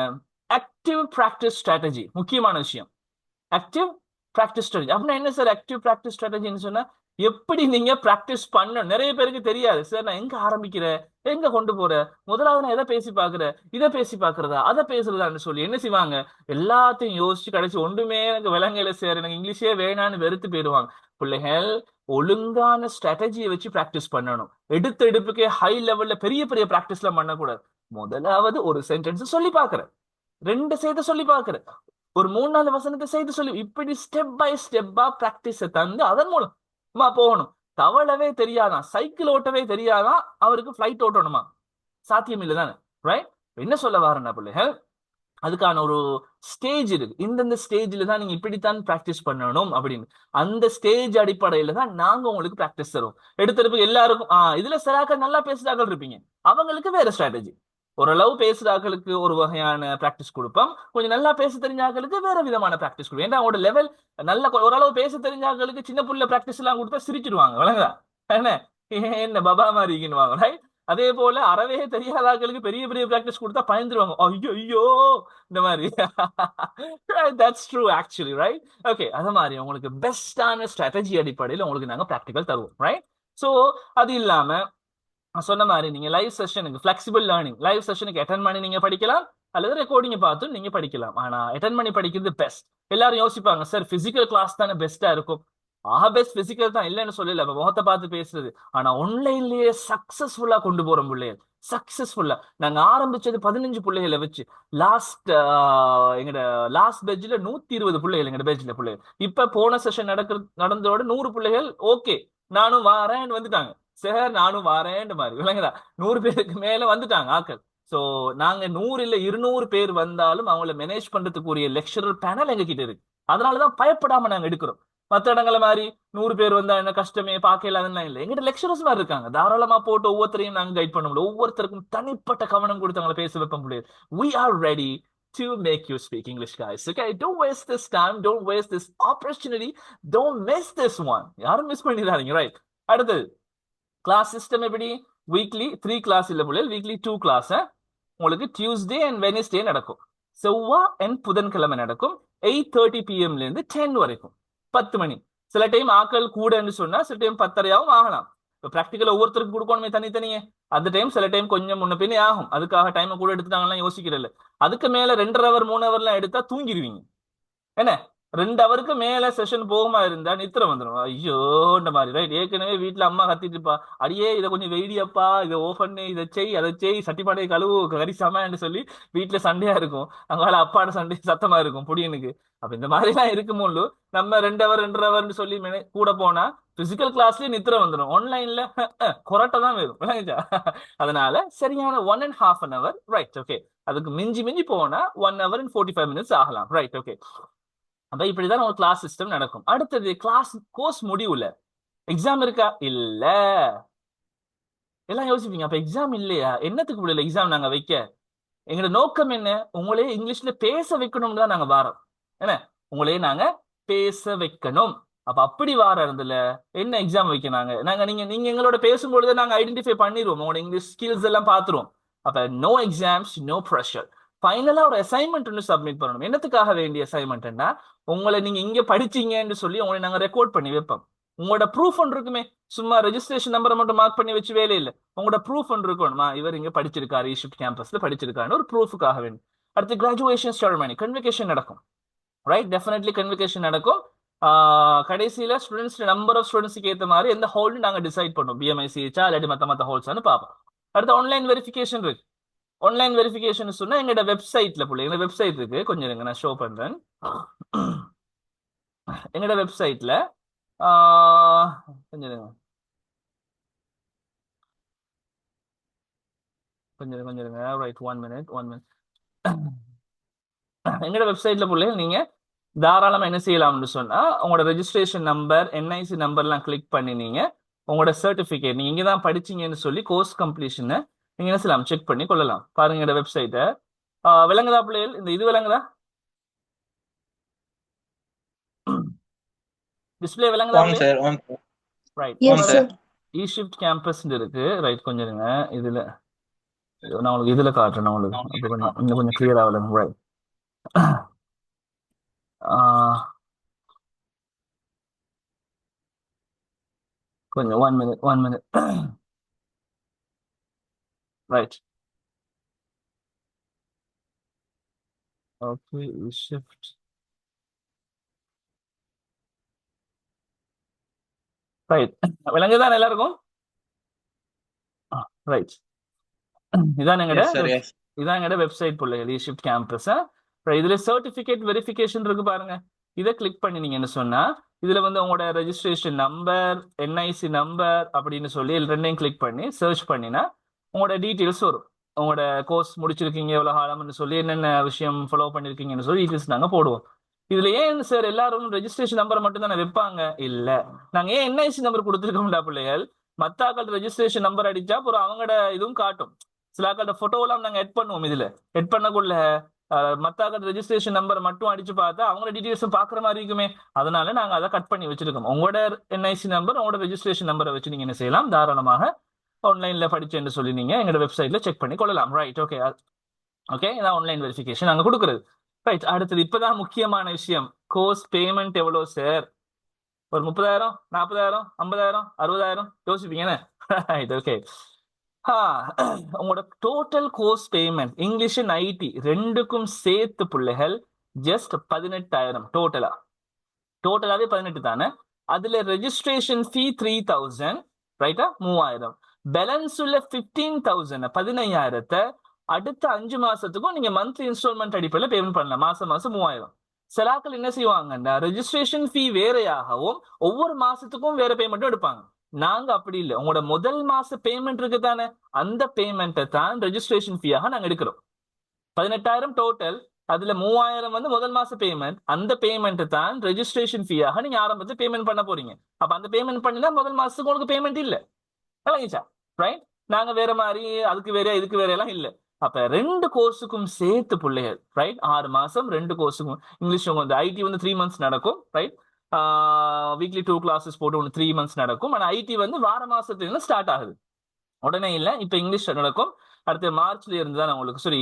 ஆக்டிவ் பிராக்டிஸ் ஸ்ட்ராட்டஜி, முக்கியமான விஷயம். ஆக்டிவ் பிராக்டிஸ் ஸ்ட்ராட்டஜி அப்படின்னா என்ன சார்? ஆக்டிவ் பிராக்டிஸ் ஸ்ட்ராட்டஜின்னு சொன்னா எப்படி நீங்க பிராக்டிஸ் பண்ணணும். நிறைய பேருக்கு தெரியாது சார், நான் எங்க ஆரம்பிக்கிறேன், எங்க கொண்டு போறேன், முதலாவது நான் எதை பேசி பாக்குறேன், இதை பேசி பாக்குறதா, அதை பேசுறதான்னு சொல்லி என்ன செய்வாங்க, எல்லாத்தையும் யோசிச்சு கடைசி ஒன்றுமே எனக்கு விலங்கையில சார், எனக்கு இங்கிலீஷே வேணான்னு வெறுத்து போயிடுவாங்க. பிள்ளைகள் ஒழுங்கான ஸ்ட்ராட்டஜியை வச்சு பிராக்டிஸ் பண்ணணும். எடுத்த எடுப்புக்கே ஹை லெவல்ல பெரிய பெரிய பிராக்டிஸ் எல்லாம் பண்ணக்கூடாது. முதலாவது ஒரு சென்டென்ஸ் சொல்லி பாக்குறேன், 2 செய்த சொல்லி பாக்குறேன், ஒரு 3-4 வசனத்தை செய்து சொல்லி, இப்படி ஸ்டெப் பை ஸ்டெப்பா பிராக்டிஸை தந்து அதன் மூலமா போகணும். தவளவே தெரியாதான், சைக்கிள் ஓட்டவே தெரியாதான், அவருக்கு ஃபிளைட் ஓட்டணுமா? சாத்தியம் இல்லை தானே, ரைட்? என்ன சொல்ல வரேன்னா பிள்ளைகள், அதுக்கான ஒரு ஸ்டேஜ் இருக்கு. இந்தந்த ஸ்டேஜ்ல தான் நீங்க இப்படித்தான் பிராக்டிஸ் பண்ணணும் அப்படின்னு. அந்த ஸ்டேஜ் அடிப்படையில தான் நாங்க உங்களுக்கு பிராக்டிஸ் தருவோம். எடுத்திருப்ப எல்லாருக்கும் இதுல சிலாக்கள் நல்லா பேசுறாக்கள் இருப்பீங்க, அவங்களுக்கு வேற ஸ்ட்ராட்டஜி. ஓரளவு பேசுறாக்களுக்கு ஒரு வகையான பிராக்டிஸ் கொடுப்போம், கொஞ்சம் நல்லா பேச தெரிஞ்சாக்களுக்கு வேற விதமான பிராக்டிஸ் கொடுப்போம். ஏன்னா அவங்களோட லெவல் நல்ல ஓரளவு பேச தெரிஞ்சாக்களுக்கு சின்ன புள்ள பிராக்டிஸ் எல்லாம் கொடுத்தா சிரிச்சிடுவாங்க, விளங்குதா? என்ன என்ன பபா மாதிரி இருக்குன்னு, ரைட்? அதே போல அறவே தெரியாத ஆட்களுக்கு பெரிய பெரிய பிராக்டிஸ் கொடுத்தா பயந்துருவாங்க, ஐயோ ஐயோ இந்த மாதிரி. That's true actually, right? Okay, அது மாதிரி உங்களுக்கு பெஸ்டான ஸ்ட்ராட்டஜி அடிப்படையில் உங்களுக்கு நாங்க ப்ராக்டிக்கல் தருவோம், ரைட்? ஸோ அது இல்லாம நான் சொன்ன மாதிரி நீங்க லைவ் செஷனுக்கு ஃபிளெக்சிபிள் லேர்னிங், லைவ் செஷனுக்கு அட்டன் பண்ணி நீங்க படிக்கலாம், அல்லது ரெக்கார்டிங் பார்த்து நீங்க படிக்கலாம். ஆனா அட்டன் பண்ணி படிக்கிறது பெஸ்ட். எல்லாரும் யோசிப்பாங்க, சார் பிசிக்கல் கிளாஸ் தானே பெஸ்டா இருக்கும். பெஸ்ட் பிசிக்கல் தான், இல்லைன்னு சொல்லல, முகத்தை பார்த்து பேசுறது. ஆனா ஆன்லைன்லயே சக்சஸ்ஃபுல்லா கொண்டு போறோம் பிள்ளைகள், சக்சஸ்ஃபுல்லா. நாங்க ஆரம்பிச்சது 15 பிள்ளைகளை வச்சு. லாஸ்ட் எங்கட லாஸ்ட் பேட்ச்ல 120 பிள்ளைகள், எங்கட பேட்ச்ல பிள்ளைகள். இப்ப போன செஷன் நடந்ததோட 100 பிள்ளைகள் ஓகே நானும் வாரேன்னு வந்துட்டாங்க. சார் நானும் வாரேன் மாதிரி, விளங்குதா? 100 பேருக்கு மேல வந்துட்டாங்க ஆக்கள். சோ நாங்க 100 இல்ல 200 பேர் வந்தாலும் அவங்கள மேனேஜ் பண்றதுக்குரிய லெக்சரர் பேனல் எங்க கிட்ட இருக்கு. அதனாலதான் பயப்படாம நாங்க எடுக்கிறோம். மத்த இடங்கள மாதிரி 100 பேர் வந்தா என்ன கஷ்டமே பார்க்கல அதெல்லாம் இல்லை. எங்கிட்ட லெக்சரர்ஸ் மாதிரி இருக்காங்க, தாராளமா போட்டு ஒவ்வொருத்தரையும் நாங்க கைட் பண்ண முடியும். ஒவ்வொருத்தருக்கும் தனிப்பட்ட கவனம் கொடுத்து அவங்களை பேச வைக்க முடியாது. We are ready to make you speak English, guys. Okay, don't waste this time, don't waste this opportunity, don't miss this one. யாரும் மிஸ் பண்ணிடாதீங்க, ரைட்? அடுத்தது கிளாஸ் சிஸ்டம் எப்படி? வீக்லி 3 கிளாஸ் இல்ல பிள்ளைகள், வீக்லி 2 கிளாஸ் உங்களுக்கு டியூஸ்டே அண்ட் வெனஸ்டே நடக்கும். செவ்வாய் and புதன்கிழமை நடக்கும். 8:30 PM இருந்து 10 வரைக்கும், 10 மணி. சில டைம் ஆக்கள் கூடன்னு சொன்னா சில டைம் 10:30 ஆகலாம். இப்போ ப்ராக்டிக்கல் ஒவ்வொருத்தருக்கு கொடுக்கணுமே தனித்தனியே, அந்த டைம் சில டைம் கொஞ்சம் முன்ன பின்னே ஆகும். அதுக்காக டைமை கூட எடுத்துட்டாங்கலாம் யோசிக்கிறதில்ல. அதுக்கு மேல 2.5 hour 3 hourலாம் எடுத்தா தூங்கிடுவீங்க. என்ன 2 ஹவருக்கு மேல செஷன் போகுமா இருந்தா நித்திர வந்துடும், ஐயோன்ற மாதிரி, ரைட்? ஏற்கனவே வீட்டுல அம்மா கத்திட்டு இருப்பா, அடியே இதை கொஞ்சம் வெயிடியப்பா, இதை ஓபன், இதை செய் அதை செய், சட்டிப்பாடை கழுவு, கறி சமைன்னு சொல்லி வீட்டுல சண்டையா இருக்கும். அங்கால அப்பாட சண்டை சத்தமா இருக்கும் பொடியனுக்கு. அப்ப இந்த மாதிரி எல்லாம் இருக்கும்போது நம்ம 2 ஹவர் 2.5 ஹவர்னு சொல்லி கூட போனா பிசிக்கல் கிளாஸ்லயே நித்திர வந்துடும், ஆன்லைன்ல கொரட்டை தான் வரும், விளங்குச்சா? அதனால சரியான 1.5 hour, ரைட்? ஓகே, அதுக்கு மிஞ்சி மிஞ்சி போனா 1 hour and 45 minutes ஆகலாம், ரைட்? ஓகே, அப்ப இப்படிதான் ஒரு கிளாஸ் சிஸ்டம் நடக்கும். அடுத்தது கிளாஸ் கோர்ஸ் முடிவுல எக்ஸாம் இருக்கா? இல்ல. எல்லாம் யோசிப்பீங்க, அப்ப எக்ஸாம் இல்லையா, என்னத்துக்கு முடியல எக்ஸாம் நாங்க வைக்க? எங்களோட நோக்கம் என்ன? உங்களே இங்கிலீஷ்ல பேச வைக்கணும்னு தான் நாங்க வாரோம். என்ன, உங்களே நாங்க பேச வைக்கணும். அப்ப அப்படி வார இருந்துல என்ன எக்ஸாம் வைக்கிறாங்க நாங்க, நீங்க நீங்க எங்களோட பேசும்பொழுது நாங்க ஐடென்டிஃபை பண்ணிடுவோம், உங்களோட இங்கிலீஷ் ஸ்கில்ஸ் எல்லாம் பாத்துருவோம். அப்ப நோ எக்ஸாம்ஸ், நோ ப்ரெஷர். ஃபைனலா ஒரு அசைன்மெண்ட் ஒன்று சப்மிட் பண்ணணும். என்னத்துக்காக வேண்டிய அசைன்மெண்ட்னா, உங்களை நீங்க இங்க படிச்சீங்கன்னு சொல்லி உங்களை நாங்க ரெக்கார்ட் பண்ணி வைப்போம். உங்களோட ப்ரூஃப் ஒன்று இருக்குமே, சும்மா ரெஜிஸ்ட்ரேஷன் நம்பரை மட்டும் மார்க் பண்ணி வச்சு வேலை இல்லை. உங்களோட ப்ரூஃப் ஒன்று இருக்கணுமா, இவர் இங்க படிச்சிருக்காரு, ஈஷிப்ட் கேம்பஸ்ல படிச்சிருக்காருன்னு ஒரு ப்ரூஃபுக்காக வேணும். அடுத்து கிராஜுவேஷன் செரமனி, கன்வெகேஷன் நடக்கும், ரைட்? டெஃபினெட்லி கன்வெகேஷன் நடக்கும். கடைசியில ஸ்டூடெண்ட்ஸ் நம்பர் ஆஃப் ஸ்டூடெண்ட்ஸ்க்கு ஏற்ற மாதிரி எந்த ஹோல்னு நாங்க டிசைட் பண்ணுவோம், பிஎம்ஐசிஹெச்சா இல்லாட்டி மத்த ஹோல்ஸான்னு பார்ப்போம். அடுத்து ஆன்லைன் வெரிஃபிகேஷன் இருக்கு. ஆன்லைன் வெரிஃபிகேஷன் சொன்னா எங்களோட வெப்சைட்ல போல, எங்க வெப்சைட் இருக்கு, கொஞ்சம் இருங்க நான் ஷோ பண்றேன். எங்களோட வெப்சைட்ல கொஞ்சம் இருங்க, கொஞ்சம் இருங்க, ரைட்? 1 minute, 1 minute. எங்களோட வெப்சைட்ல போல நீங்க தாராளமா என்ன செய்யலாம்னு சொன்னா, உங்களோட ரெஜிஸ்ட்ரேஷன் நம்பர், என்ஐசி நம்பர்லாம் கிளிக் பண்ணி நீங்க உங்களோட சர்டிபிகேட், நீங்க இங்க தான் படிச்சீங்கன்னு சொல்லி கோர்ஸ் கம்ப்ளீஷனை நீங்க என்ன செய்யலாம், செக் பண்ணி கொள்ளலாம். பாருங்க இந்த வெப்சைட்டை. விளங்குதா பிள்ளைகள்? இந்த இது விளங்குதா? டிஸ்பிளே விளங்குதா? ரைட், ஈஷிப்ட் கேம்பஸ் இருக்கு, ரைட்? கொஞ்சம் இருங்க, இதுல நான் உங்களுக்கு இதுல காட்டுறேன், உங்களுக்கு கொஞ்சம் இன்னும் கொஞ்சம் கிளியரா விளங்கும், ரைட்? கொஞ்சம் 1 minute, 1 minute. ரைட், ஓகே, ஈஷிப்ட், ரைட்? விளங்குதான் எல்லாருக்கும்? ரைட், இதான் எங்கட வெப்சைட் பிள்ளைகள், ஈஷிப்ட் கேம்பஸ். இதுல சர்டிபிகேட் வெரிஃபிகேஷன் இருக்கு பாருங்க, இதை கிளிக் பண்ணினீங்கன்னு சொன்னா இதுல வந்து உங்களோட ரெஜிஸ்ட்ரேஷன் நம்பர், என்ஐசி நம்பர் அப்படின்னு சொல்லி ரெண்டையும் கிளிக் பண்ணி சர்ச் பண்ணினா உங்களோட டீட்டெயில்ஸ் வரும். உங்களோட கோர்ஸ் முடிச்சிருக்கீங்க, எவ்வளவு காலம்னு சொல்லி என்னென்ன விஷயம் ஃபாலோ பண்ணிருக்கீங்கன்னு சொல்லி டீட்டெயில்ஸ் நாங்க போடுவோம். இதுல ஏன் சார் எல்லாரும் ரெஜிஸ்ட்ரேஷன் நம்பர் மட்டும் தானே வைப்பாங்க? இல்ல, நாங்க ஏன் என்ஐசி நம்பர் கொடுத்துருக்கோம்டா பிள்ளைகள், மத்தாக்கள் ரெஜிஸ்ட்ரேஷன் நம்பர் அடிச்சா அப்புறம் அவங்களோட இதுவும் காட்டும். சில ஆக்களோட போட்டோ எல்லாம் நாங்க எட் பண்ணுவோம். இதுல எட் பண்ணக்குள்ள மத்தாக்கள் ரெஜிஸ்ட்ரேஷன் நம்பர் மட்டும் அடிச்சு பார்த்தா அவங்களோட டீட்டெயில்ஸும் பாக்குற மாதிரி இருக்குமே. அதனால நாங்க அதை கட் பண்ணி வச்சிருக்கோம். உங்களோட என்ஐசி நம்பர், உங்களோட ரெஜிஸ்ட்ரேஷன் நம்பரை வச்சு நீங்க என்ன செய்யலாம், தாராளமாக ஆன்லைன்ல படிச்சேன்னு சொல்லி நீங்க எங்களோட வெப்சைட்ல செக் பண்ணி கொள்ளலாம். Right, okay. ஓகே, இதான் ஆன்லைன் வெரிஃபிகேஷன் நாங்க கொடுக்குறது. ரைட், அடுத்தது இப்பதான் முக்கியமான விஷயம். கோர்ஸ் பேமெண்ட் எவ்வளவு சார்? ஒரு 30,000, 40,000, 50,000, 60,000 யோசிப்பீங்க. Right, okay. உங்களோட total course payment English and IT ரெண்டுக்கும் சேர்த்து பிள்ளைகள் ஜஸ்ட் 18,000 டோட்டலாவே 18 தானே. அதுல ரெஜிஸ்ட்ரேஷன் ஃபீ 3,000, ரைட்டா, 3,000. பேலன்ஸ் உள்ள 15,000 15,000 அடுத்த 5 மாசத்துக்கும் நீங்க மந்த்லி இன்ஸ்டால்மெண்ட் அடிப்படையில் பேமெண்ட் பண்ணலாம். மாசம் 3,000. சிலாக்கள் என்ன செய்வாங்கன்னா ரெஜிஸ்ட்ரேஷன் ஃபீ வேறையாகவும் ஒவ்வொரு மாசத்துக்கும் வேற பேமெண்ட்டும் எடுப்பாங்க. நாங்க அப்படி இல்லை. உங்களோட முதல் மாச பேமெண்ட் இருக்கு தானே, அந்த பேமெண்ட்டை தான் ரெஜிஸ்ட்ரேஷன் ஃபீயாக நாங்க எடுக்கிறோம். 18,000 டோட்டல். அதுல 3,000 வந்து முதல் மாச பேமெண்ட். அந்த பேமெண்ட் தான் ரெஜிஸ்ட்ரேஷன் ஃபீயாக நீங்க ஆரம்பத்தில் பேமெண்ட் பண்ண போறீங்க. அப்ப அந்த பேமெண்ட் பண்ணினா முதல் மாசத்துக்கு உங்களுக்கு பேமெண்ட் இல்ல. ரைட், நாங்க வேற மாதிரி அதுக்கு வேற இதுக்கு வேற எல்லாம் இல்ல. அப்ப ரெண்டு கோர்ஸுக்கும் சேர்த்து பிள்ளைகள், ரைட், 6 மாசம் ரெண்டு கோர்ஸுக்கும். இங்கிலீஷ் வந்து ஐடி வந்து 3 months நடக்கும், ரைட். வீக்லி 2 classes போட்டு ஒன்று 3 months நடக்கும். ஆனா ஐடி வந்து வார மாசத்துல ஸ்டார்ட் ஆகுது, உடனே இல்ல. இப்ப இங்கிலீஷ் நடக்கும். அடுத்து மார்ச்ல இருந்து தான் உங்களுக்கு, சாரி,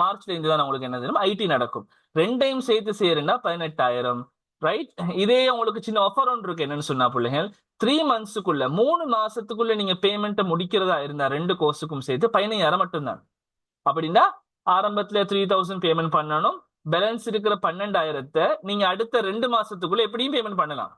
மார்ச்ல இருந்து தான் உங்களுக்கு என்ன தெரியும், ஐடி நடக்கும். ரெண்டையும் சேர்த்து சேருன்னா 18,000, ரைட். இதே உங்களுக்கு சின்ன ஆஃபர் ஒன்று இருக்கு. என்னன்னு சொன்னா பிள்ளைகள், 3 monthsக்குள்ள 3 மாசத்துக்குள்ள நீங்க பேமெண்ட் முடிக்கிறதா இருந்தா ரெண்டு கோர்ஸுக்கும் சேர்த்து 15,000 மட்டும்தான். அப்படின்னா ஆரம்பத்துல 3,000 பேமெண்ட் பண்ணணும். பேலன்ஸ் இருக்கிற 12,000 நீங்க அடுத்த 2 மாசத்துக்குள்ள எப்படியும் பேமெண்ட் பண்ணலாம்.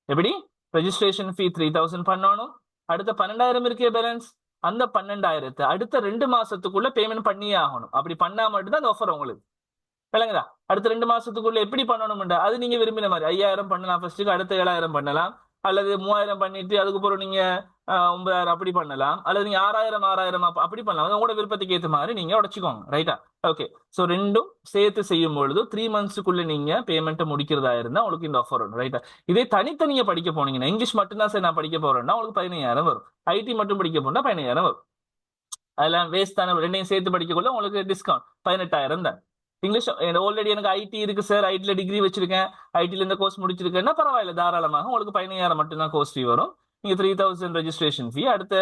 எப்படி? ரெஜிஸ்ட்ரேஷன் ஃபீ 3,000 பண்ணணும். அடுத்த 12,000 இருக்கே பேலன்ஸ், அந்த 12,000 அடுத்த 2 மாசத்துக்குள்ள பேமெண்ட் பண்ணியே ஆகணும். அப்படி பண்ணா மட்டும்தான் அந்த ஆஃபர் உங்களுக்கு விளங்குதா. அடுத்த 2 மாசத்துக்குள்ள எப்படி பண்ணணும்டா, அது நீங்க விரும்பின மாதிரி 5,000 பண்ணலாம் ஃபர்ஸ்ட்டுக்கு, அடுத்த 7,000 பண்ணலாம், அல்லது 3,000 பண்ணிட்டு அதுக்கப்புறம் நீங்க 9,000 அப்படி பண்ணலாம், அல்லது நீங்க 6,000 அப்படி பண்ணலாம். உங்களோட விருப்பத்துக்கு ஏற்ற மாதிரி நீங்க உடச்சுக்கோங்க. ரைட்டா, ஓகே. ஸோ ரெண்டும் சேர்த்து செய்யும் பொழுது 3 monthsக்குள்ள நீங்க பேமெண்ட்டை முடிக்கிறதா இருந்தா உங்களுக்கு இந்த ஆஃபர் வரும். ரைட்டா. இதே தனித்தனியா படிக்க போனீங்கன்னா, இங்கிலீஷ் மட்டும்தான் சார் நான் படிக்க போறேன்னா உங்களுக்கு 15,000 வரும். ஐடி மட்டும் படிக்க போனா 15,000 வரும். அதெல்லாம் வேஸ்ட் தானே. ரெண்டையும் சேர்த்து படிக்கக்குள்ள உங்களுக்கு டிஸ்கவுண்ட் 18,000 தான். இங்கிலீஷ் ஆல்ரெடி எனக்கு ஐடி இருக்கு சார், ஐடில டிகிரி வச்சிருக்கேன், ஐடில இந்த கோர்ஸ் முடிச்சிருக்கேன்னா பரவாயில்ல, தாராளமாக உங்களுக்கு 15,000 மட்டும்தான் கோர்ஸ் ஃபீ வரும். நீங்க 3,000 ரெஜிஸ்ட்ரேஷன் ஃபீ, அடுத்த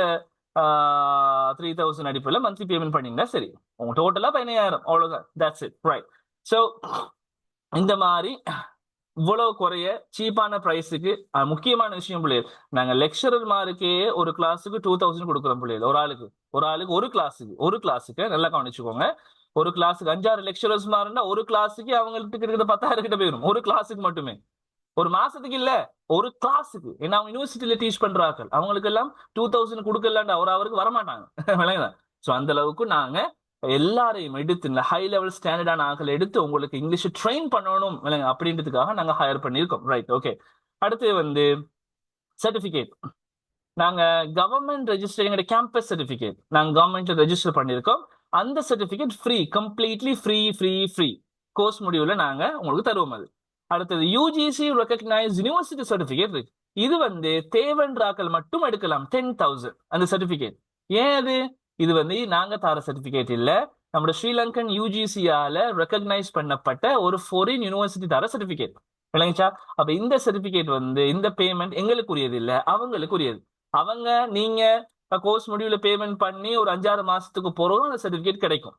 3,000 அடிப்படையில் மந்த்லி பேமெண்ட் பண்ணீங்கன்னா சரி, உங்க டோட்டலா 15,000, அவ்வளவுதான். That's it, right. ஸோ இந்த மாதிரி இவ்வளவு குறைய சீப்பான பிரைஸுக்கு முக்கியமான விஷயம் பிள்ளைகள், நாங்க லெக்சரர் மாருக்கே ஒரு கிளாஸுக்கு 2,000 கொடுக்குறோம் பிள்ளைகள். ஒரு ஆளுக்கு ஒரு கிளாஸுக்கு நல்லா கவனிச்சுக்கோங்க. ஒரு கிளாஸுக்கு 5-6 லெக்சரர்ஸ் மாறுனா ஒரு கிளாஸுக்கு அவங்களுக்கு கிட்ட 10,000 கிட்ட போயிடும். ஒரு கிளாஸுக்கு மட்டுமே, ஒரு மாசத்துக்கு இல்ல, ஒரு கிளாஸுக்கு. ஏன்னா அவங்க யூனிவர்சிட்டியில டீச் பண்றாங்க, அவங்களுக்கு எல்லாம் 2,000 கொடுக்கலாண்டா ஒரு அவருக்கு வரமாட்டாங்க. விளங்குதான். ஸோ அந்த அளவுக்கு நாங்க எல்லாரையும் எடுத்து ஹை லெவல் ஸ்டாண்டர்டான ஆட்கள் எடுத்து உங்களுக்கு இங்கிலீஷ் ட்ரெயின் பண்ணணும் அப்படின்றதுக்காக நாங்க ஹையர் பண்ணியிருக்கோம். Right, okay. அடுத்து வந்து சர்டிபிகேட். நாங்க கவர்மெண்ட் ரெஜிஸ்டர், எங்களுடைய கேம்பஸ் சர்டிபிகேட் நாங்க கவர்மெண்ட்ல ரெஜிஸ்டர் பண்ணியிருக்கோம். அந்த certificate free, completely free course முடிவுல நாங்க உங்களுக்கு தருவோம். அது அடுத்தது யூஜிசி ரெகக்னைஸ் யூனிவர்சிட்டி சர்டிபிகேட் இருக்கு. இது வந்து தேவன்றாக்கள் மட்டும் எடுக்கலாம், 10,000 அந்த சர்டிபிகேட். ஏன் அது? இது வந்து நாங்க தர சர்டிபிகேட் இல்ல, நம்ம ஸ்ரீலங்கன் யூஜிசியால ரெகக்னைஸ் பண்ணப்பட்ட ஒரு ஃபாரின் யூனிவர்சிட்டி தர சர்டிபிகேட். விளங்கிச்சா? அப்ப இந்த சர்டிபிகேட் வந்து இந்த பேமெண்ட் எங்களுக்குரியது இல்ல, அவங்களுக்குரியது. அவங்க நீங்க கோர்ஸ் முடிவுல பேமெண்ட் பண்ணி ஒரு 5-6 மாசத்துக்கு போறோம் அந்த சர்டிபிகேட் கிடைக்கும்.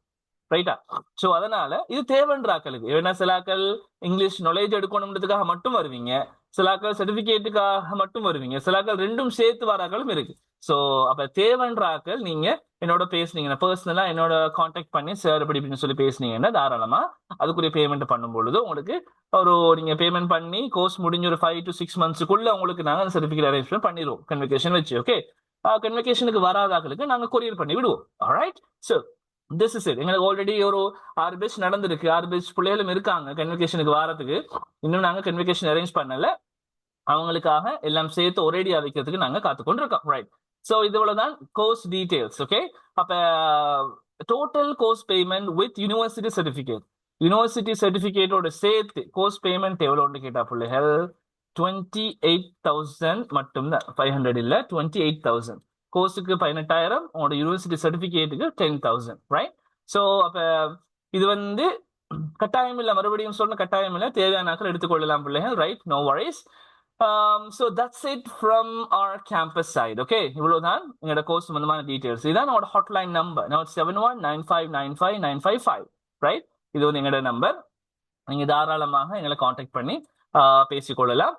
ரைட்டா? சோ அதனால இது தேவன்றாக்களுக்கு. ஏன்னா சிலாக்கள் இங்கிலீஷ் நாலேஜ் எடுக்கணும்ன்றதுக்காக மட்டும் வருவீங்க, சிலாக்கள் சர்டிபிகேட்டுக்காக மட்டும் வருவீங்க, சிலாக்கள் ரெண்டும் சேர்த்து வராக்களும் இருக்கு. சோ அப்ப தேவன்றாக்கள் நீங்க என்னோட பேசுனீங்கன்னா, பர்சனலா என்னோட கான்டாக்ட் பண்ணி சார் இப்படின்னு சொல்லி பேசுனீங்கன்னா தாராளமா அதுக்குரிய பேமெண்ட் பண்ணும் பொழுது உங்களுக்கு நீங்க பேமெண்ட் பண்ணி கோர்ஸ் முடிஞ்ச ஒரு 5 to 6 monthsக்குள்ள உங்களுக்கு நாங்க அந்த சர்டிபிகேட் அரேஞ்ச்மெண்ட் பண்ணிடுவோம், கன்வெகேஷன் வச்சு. ஓகே, கன்வெகேஷனுக்கு வராதாக்களுக்கு நாங்க கொரியர் பண்ணி விடுவோம். Alright. So this is it. எங்களுக்கு ஆல்ரெடி ஒரு 6 பேட்ச் நடந்திருக்கு, 6 பேட்ச் பிள்ளைகளும் இருக்காங்க கன்வெகேஷனுக்கு வாரத்துக்கு. இன்னும் நாங்க கன்வெகேஷன் அரேஞ்ச் பண்ணல, அவங்களுக்காக எல்லாம் சேர்த்து ஒரேடியா வைக்கிறதுக்கு நாங்க காத்துக்கொண்டு இருக்கோம். ரைட். ஸோ இவ்வளவுதான் கோர்ஸ் டீடைல்ஸ். ஓகே. அப்ப total course payment with university certificate, university சர்டிபிகேட்டோட சேர்த்து கோர்ஸ் பேமெண்ட் எவ்வளோன்னு கேட்டா பிள்ளைகள் 28,000 மட்டும்தான். 500 இல்ல, 28,000. கோர்ஸுக்கு 18,000, உங்களோட யூனிவர்சிட்டி சர்டிபிகேட்டுக்கு 10,000. ரைட். ஸோ அப்ப இது வந்து கட்டாயம் இல்ல, மறுபடியும் சொன்ன கட்டாயம் இல்ல, தேவையான நாட்கள் எடுத்துக்கொள்ளலாம் பிள்ளைகள். Right, no worries. So that's it from our campus side. Okay, இவ்வளவுதான் எங்களோட கோர்ஸ் சம்பந்தமான டீடைல்ஸ். இதான் நம்மளோட ஹாட்லைன் நம்பர். Now 7195959555. ரைட், இது வந்து எங்களோட நம்பர். நீங்க தாராளமாக எங்களை காண்டாக்ட் பண்ணி பேசிக்கொள்ளலாம்.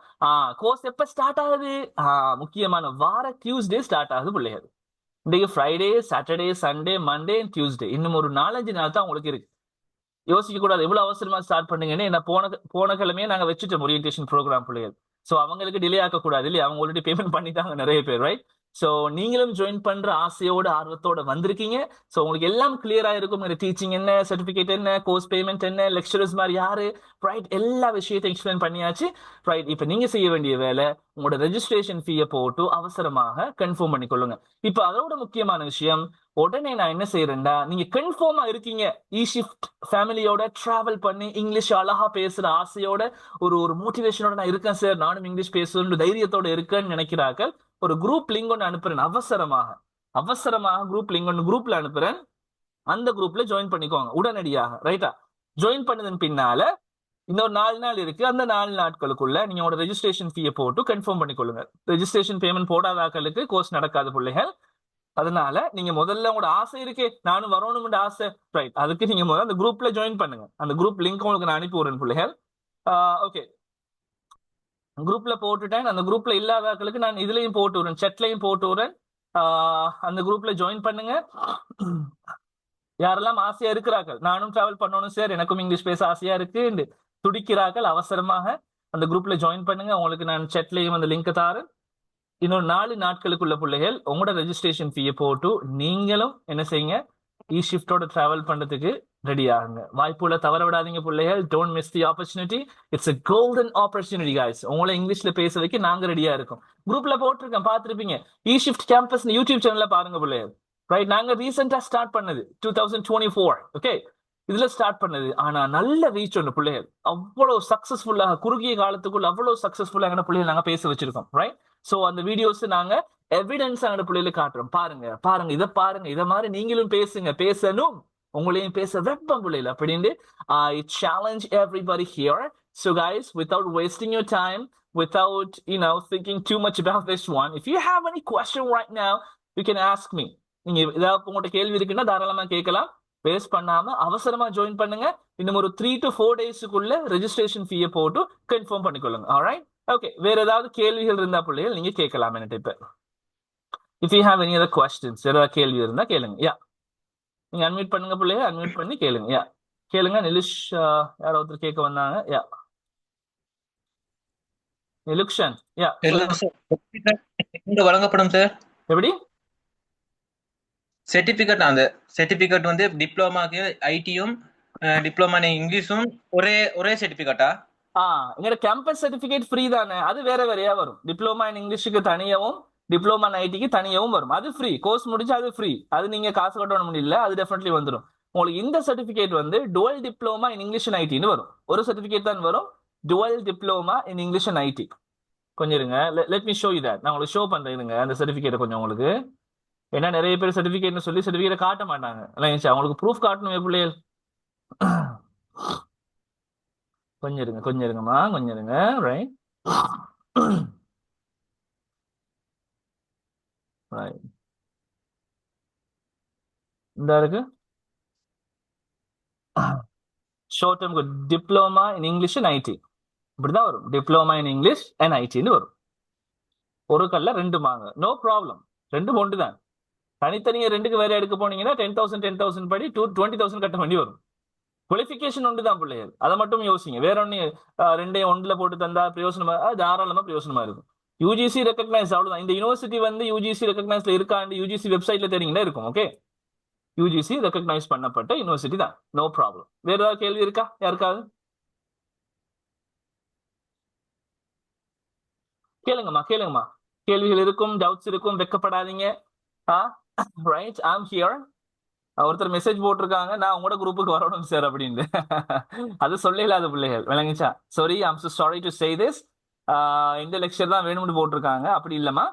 கோர்ஸ் எப்ப ஸ்டார்ட் ஆகுது? முக்கியமான வார டியூஸ்டே ஸ்டார்ட் ஆகுது பிள்ளைகள். இன்றைக்கு Friday, Saturday, Sunday, Monday, Tuesday, இன்னும் ஒரு 4-5 நாள் தான் உங்களுக்கு இருக்கு. யோசிக்க கூடாது எவ்வளவு அவசரமா ஸ்டார்ட் பண்ணீங்கன்னு. என்ன போன கிழமையே நாங்க வச்சுட்டோம் ஓரியன்டேஷன் ப்ரோக்ராம் பிள்ளைகள். ஸோ அவங்களுக்கு டிலே ஆக்க கூடாது இல்லையா, அவங்க ஆல்ரெடி பேமெண்ட் பண்ணிட்டாங்க நிறைய பேர். ரைட். ஸோ நீங்களும் ஜாயின் பண்ற ஆசையோட ஆர்வத்தோட வந்திருக்கீங்க. ஸோ உங்களுக்கு எல்லாம் கிளியரா இருக்கும். டீச்சிங் என்ன, சர்டிபிகேட் என்ன, கோர்ஸ் பேமெண்ட் என்ன, லெக்சரர்ஸ் மாதிரி யாரு, ரைட், எல்லா விஷயத்தையும் எக்ஸ்பிளைன் பண்ணியாச்சு. ரைட். இப்போ நீங்க செய்ய வேண்டிய வேலை, உங்களோட ரெஜிஸ்ட்ரேஷன் ஃபீயை போட்டு அவசரமாக கன்ஃபார்ம் பண்ணிக்கொள்ளுங்க. இப்போ அதோட முக்கியமான விஷயம், உடனே நான் என்ன செய்யறேன்டா, நீங்க கன்ஃபார்மா இருக்கீங்க ஈஷிஃப்ட் ஃபேமிலியோட டிராவல் பண்ணி இங்கிலீஷ் அழகா பேசுற ஆசையோட ஒரு ஒரு மோட்டிவேஷனோட நான் இருக்கேன் சார், நானும் இங்கிலீஷ் பேசுவேன் தைரியத்தோட இருக்கேன்னு நினைக்கிறார்கள், ஒரு குரூப் லிங்க் ஒன்று அனுப்புறேன். அவசரமாக குரூப் லிங்க் ஒன்று குரூப்ல அனுப்புறேன். அந்த குரூப்ல ஜாயின் பண்ணிக்கோங்க உடனடியாக. ரைட்டா? ஜாயின் பண்ணதன் பின்னால இன்னொரு 4 நாள் இருக்கு. அந்த 4 நாட்களுக்குள்ள நீங்க உங்களோட ரெஜிஸ்ட்ரேஷன் ஃபீயை போட்டு கன்ஃபார்ம் பண்ணிக்கொள்ளுங்க. ரெஜிஸ்ட்ரேஷன் பேமெண்ட் போடாத ஆட்களுக்கு கோர்ஸ் நடக்காது பிள்ளைகள். அதனால நீங்க முதல்ல உங்களோட ஆசை இருக்கே, நானும் வரணும்னு ஆசை, ரைட், அதுக்கு நீங்க முதல்ல அந்த குரூப்ல ஜாயின் பண்ணுங்க. அந்த குரூப் லிங்க் உங்களுக்கு நான் அனுப்பி விடுறேன் பிள்ளைகள். ஓகே, குரூப்ல போட்டுட்டேன். அந்த குரூப்ல இல்லாதவர்களுக்கு நான் இதுலயும் போட்டு விடுறேன், செட்லையும் போட்டு விடுறேன். அந்த குரூப்ல ஜாயின் பண்ணுங்க. யாரெல்லாம் ஆசையா இருக்கிறார்கள், நானும் டிராவல் பண்ணணும் சார், எனக்கும் இங்கிலீஷ் பேச ஆசையா இருக்கு துடிக்கிறார்கள், அவசரமாக அந்த குரூப்ல ஜாயின் பண்ணுங்க. உங்களுக்கு நான் செட்லையும் அந்த லிங்க் தாரேன். இன்னொரு 4 நாட்களுக்குள்ள பிள்ளைகள் உங்களோட ரெஜிஸ்ட்ரேஷன் ஃபீயை போட்டு நீங்களும் என்ன செய்யுங்க, ஷிஃப்டோட டிராவல் பண்றதுக்கு ரெடி ஆகுங்க. வாய்ப்புள்ள தவற விடாதீங்க பிள்ளைகள். Don't miss the opportunity. It's a golden opportunity guys. உங்களை இங்கிலீஷ்ல பேச வைக்க நாங்க ரெடியா இருக்கோம். குரூப்ல போட்டிருக்கேன், பார்த்திருப்பீங்க. ஷிஃப்ட் கேம்பஸ் யூடியூப் சேனல்ல பாருங்க பிள்ளைகள். ரைட், நாங்க ரீசெண்டா ஸ்டார்ட் பண்ணது 2024. ஓகே, இதுல ஸ்டார்ட் பண்ணது. ஆனா நல்ல ரீச் ஒன்று பிள்ளைகள். அவ்வளவு சக்சஸ்ஃபுல்லாக குறுகிய காலத்துக்குள்ள அவ்வளவு சக்சஸ்ஃபுல்லாக பிள்ளைகள் நாங்க பேச வச்சிருக்கோம். ரைட். சோ அந்த வீடியோஸ் நாங்க எவிடன்ஸ் ஆன பிள்ளைகளுக்கு காட்டுறோம். பாருங்க இதை பாருங்க, இதை மாதிரி நீங்களும் பேசுங்க, பேசணும், உங்களையும் பேச வெப்பம் பிள்ளைகள் அப்படின்னு. I challenge everybody here. So guys, without wasting your time, without thinking too much about this one, if you have any question right now, you can ask me. நீங்க ஏதாவது உங்கள்கிட்ட கேள்வி இருக்குன்னா தாராளமா கேட்கலாம். வேஸ்ட் பண்ணாம அவசரமா ஜாயின் பண்ணுங்க. இன்னும் ஒரு 3 to 4 டேஸுக்குள்ள ரெஜிஸ்ட்ரேஷன் ஃபீயை போட்டு கன்ஃபார்ம் பண்ணிக்கொள்ளுங்க. ஆல்ரைட். ஓகே, வேற ஏதாவது கேள்விகள் இருந்தா பிள்ளைகள் நீங்க கேட்கலாம் என்கிட்ட. இப்ப if you have any other questions, ஏதாவது கேள்வி இருந்தா கேளுங்க. யா, நீங்க அன்மியூட் பண்ணுங்க பிள்ளைகள், அன்மியூட் பண்ணி கேளுங்க. யா, கேளுங்க. நிலிஷ் யாரோ ஒருத்தர் கேட்க வந்தாங்க. யா, நிலுக்ஷன். யா, வழங்கப்படும் சார். எப்படி சர்டிபிகேட்? அந்த சர்டிபிகேட் வந்து டிப்ளமாக்கு ஐடியும் டிப்ளமா இங்கிலீஷும் ஒரே சர்டிபிகேட்டா? எங்களோட கேம்பஸ் சர்டிபிகேட் ஃப்ரீ தானே, அது வேற வேறையா வரும். டிப்ளமா இன் இங்கிலீஷுக்கு தனியாவும் டிப்ளமா இன் ஐடிக்கு தனியாவும் வரும். அது ஃப்ரீ. கோர்ஸ் முடிஞ்சு அது ஃப்ரீ, அது நீங்க காசு கட்டணும் முடியல, அது டெஃபினெட்லி வந்துடும். உங்களுக்கு இந்த சர்டிபிகேட் வந்து dual diploma in English and ஐடின்னு வரும். ஒரு சர்டிபிகேட் தான் வரும், dual diploma in English and IT. கொஞ்சம் இருங்க, let me show you that. நான் உங்களுக்கு ஷோ பண்றேன் இருங்க அந்த சர்டிபிகேட் கொஞ்சம் உங்களுக்கு. ஏன்னா நிறைய பேர் சர்டிபிகேட்னு சொல்லி சர்டிபிகேட் காட்ட மாட்டாங்க. அவங்களுக்கு ப்ரூஃப் காட்டணும் பிள்ளைகள். கொஞ்சம் இருங்கம்மா, கொஞ்சம் இருங்க. ரைட், இந்த இருக்கு short term diploma in English and IT, இப்படிதான் வரும். டிப்ளமா இன் இங்கிலீஷ் அண்ட் ஐடின்னு வரும். ஒரு கல்ல 2 மாங்க, நோ ப்ராப்ளம். 2 ஒன்று தான். தனித்தனியா 2க்கு வேற எடுக்க போனீங்கன்னா 10,000 படி 20,000 கட்ட வேண்டி வரும். குவாலிஃபிகேஷன் ஒன்று தான் பிள்ளைகள், அதை மட்டும் யோசிங்க. வேற ஒன்னு 2 ஒன்றுல போட்டு தந்தா பிரயோசனமா, தாராளமா பிரயோசனமா இருக்கும். யூஜிசி ரெக்கக்னைஸ், அவ்வளவுதான். இந்த யூனிவர்சிட்டி வந்து யூஜிசி ரெக்கக்னைஸ்ல இருக்காண்டு யூஜிசி வெப்சைட்ல தெரியுங்களா இருக்கும். ஓகே, யூஜிசி ரெக்கக்னைஸ் பண்ணப்பட்ட யூனிவர்சிட்டி தான். No problem. வேற ஏதாவது கேள்வி இருக்கா யாருக்காவது? கேளுங்கம்மா கேளுங்கம்மா. கேள்விகள் இருக்கும், டவுட்ஸ் இருக்கும், வெக்கப்படாதீங்க. Right, I'm here. ஒருத்தர் மெசேஜ் போட்டிருக்காங்க, நான் உங்களோட குரூப்புக்கு வரணும் சார் அப்படின்னு. அது சொல்ல இல்லாத பிள்ளைகள் விளங்குச்சா? Sorry, I'm so sorry to say this. இந்த லெக்சர் தான் வேணும்னு போட்டிருக்காங்க. அப்படி இல்லம்மா,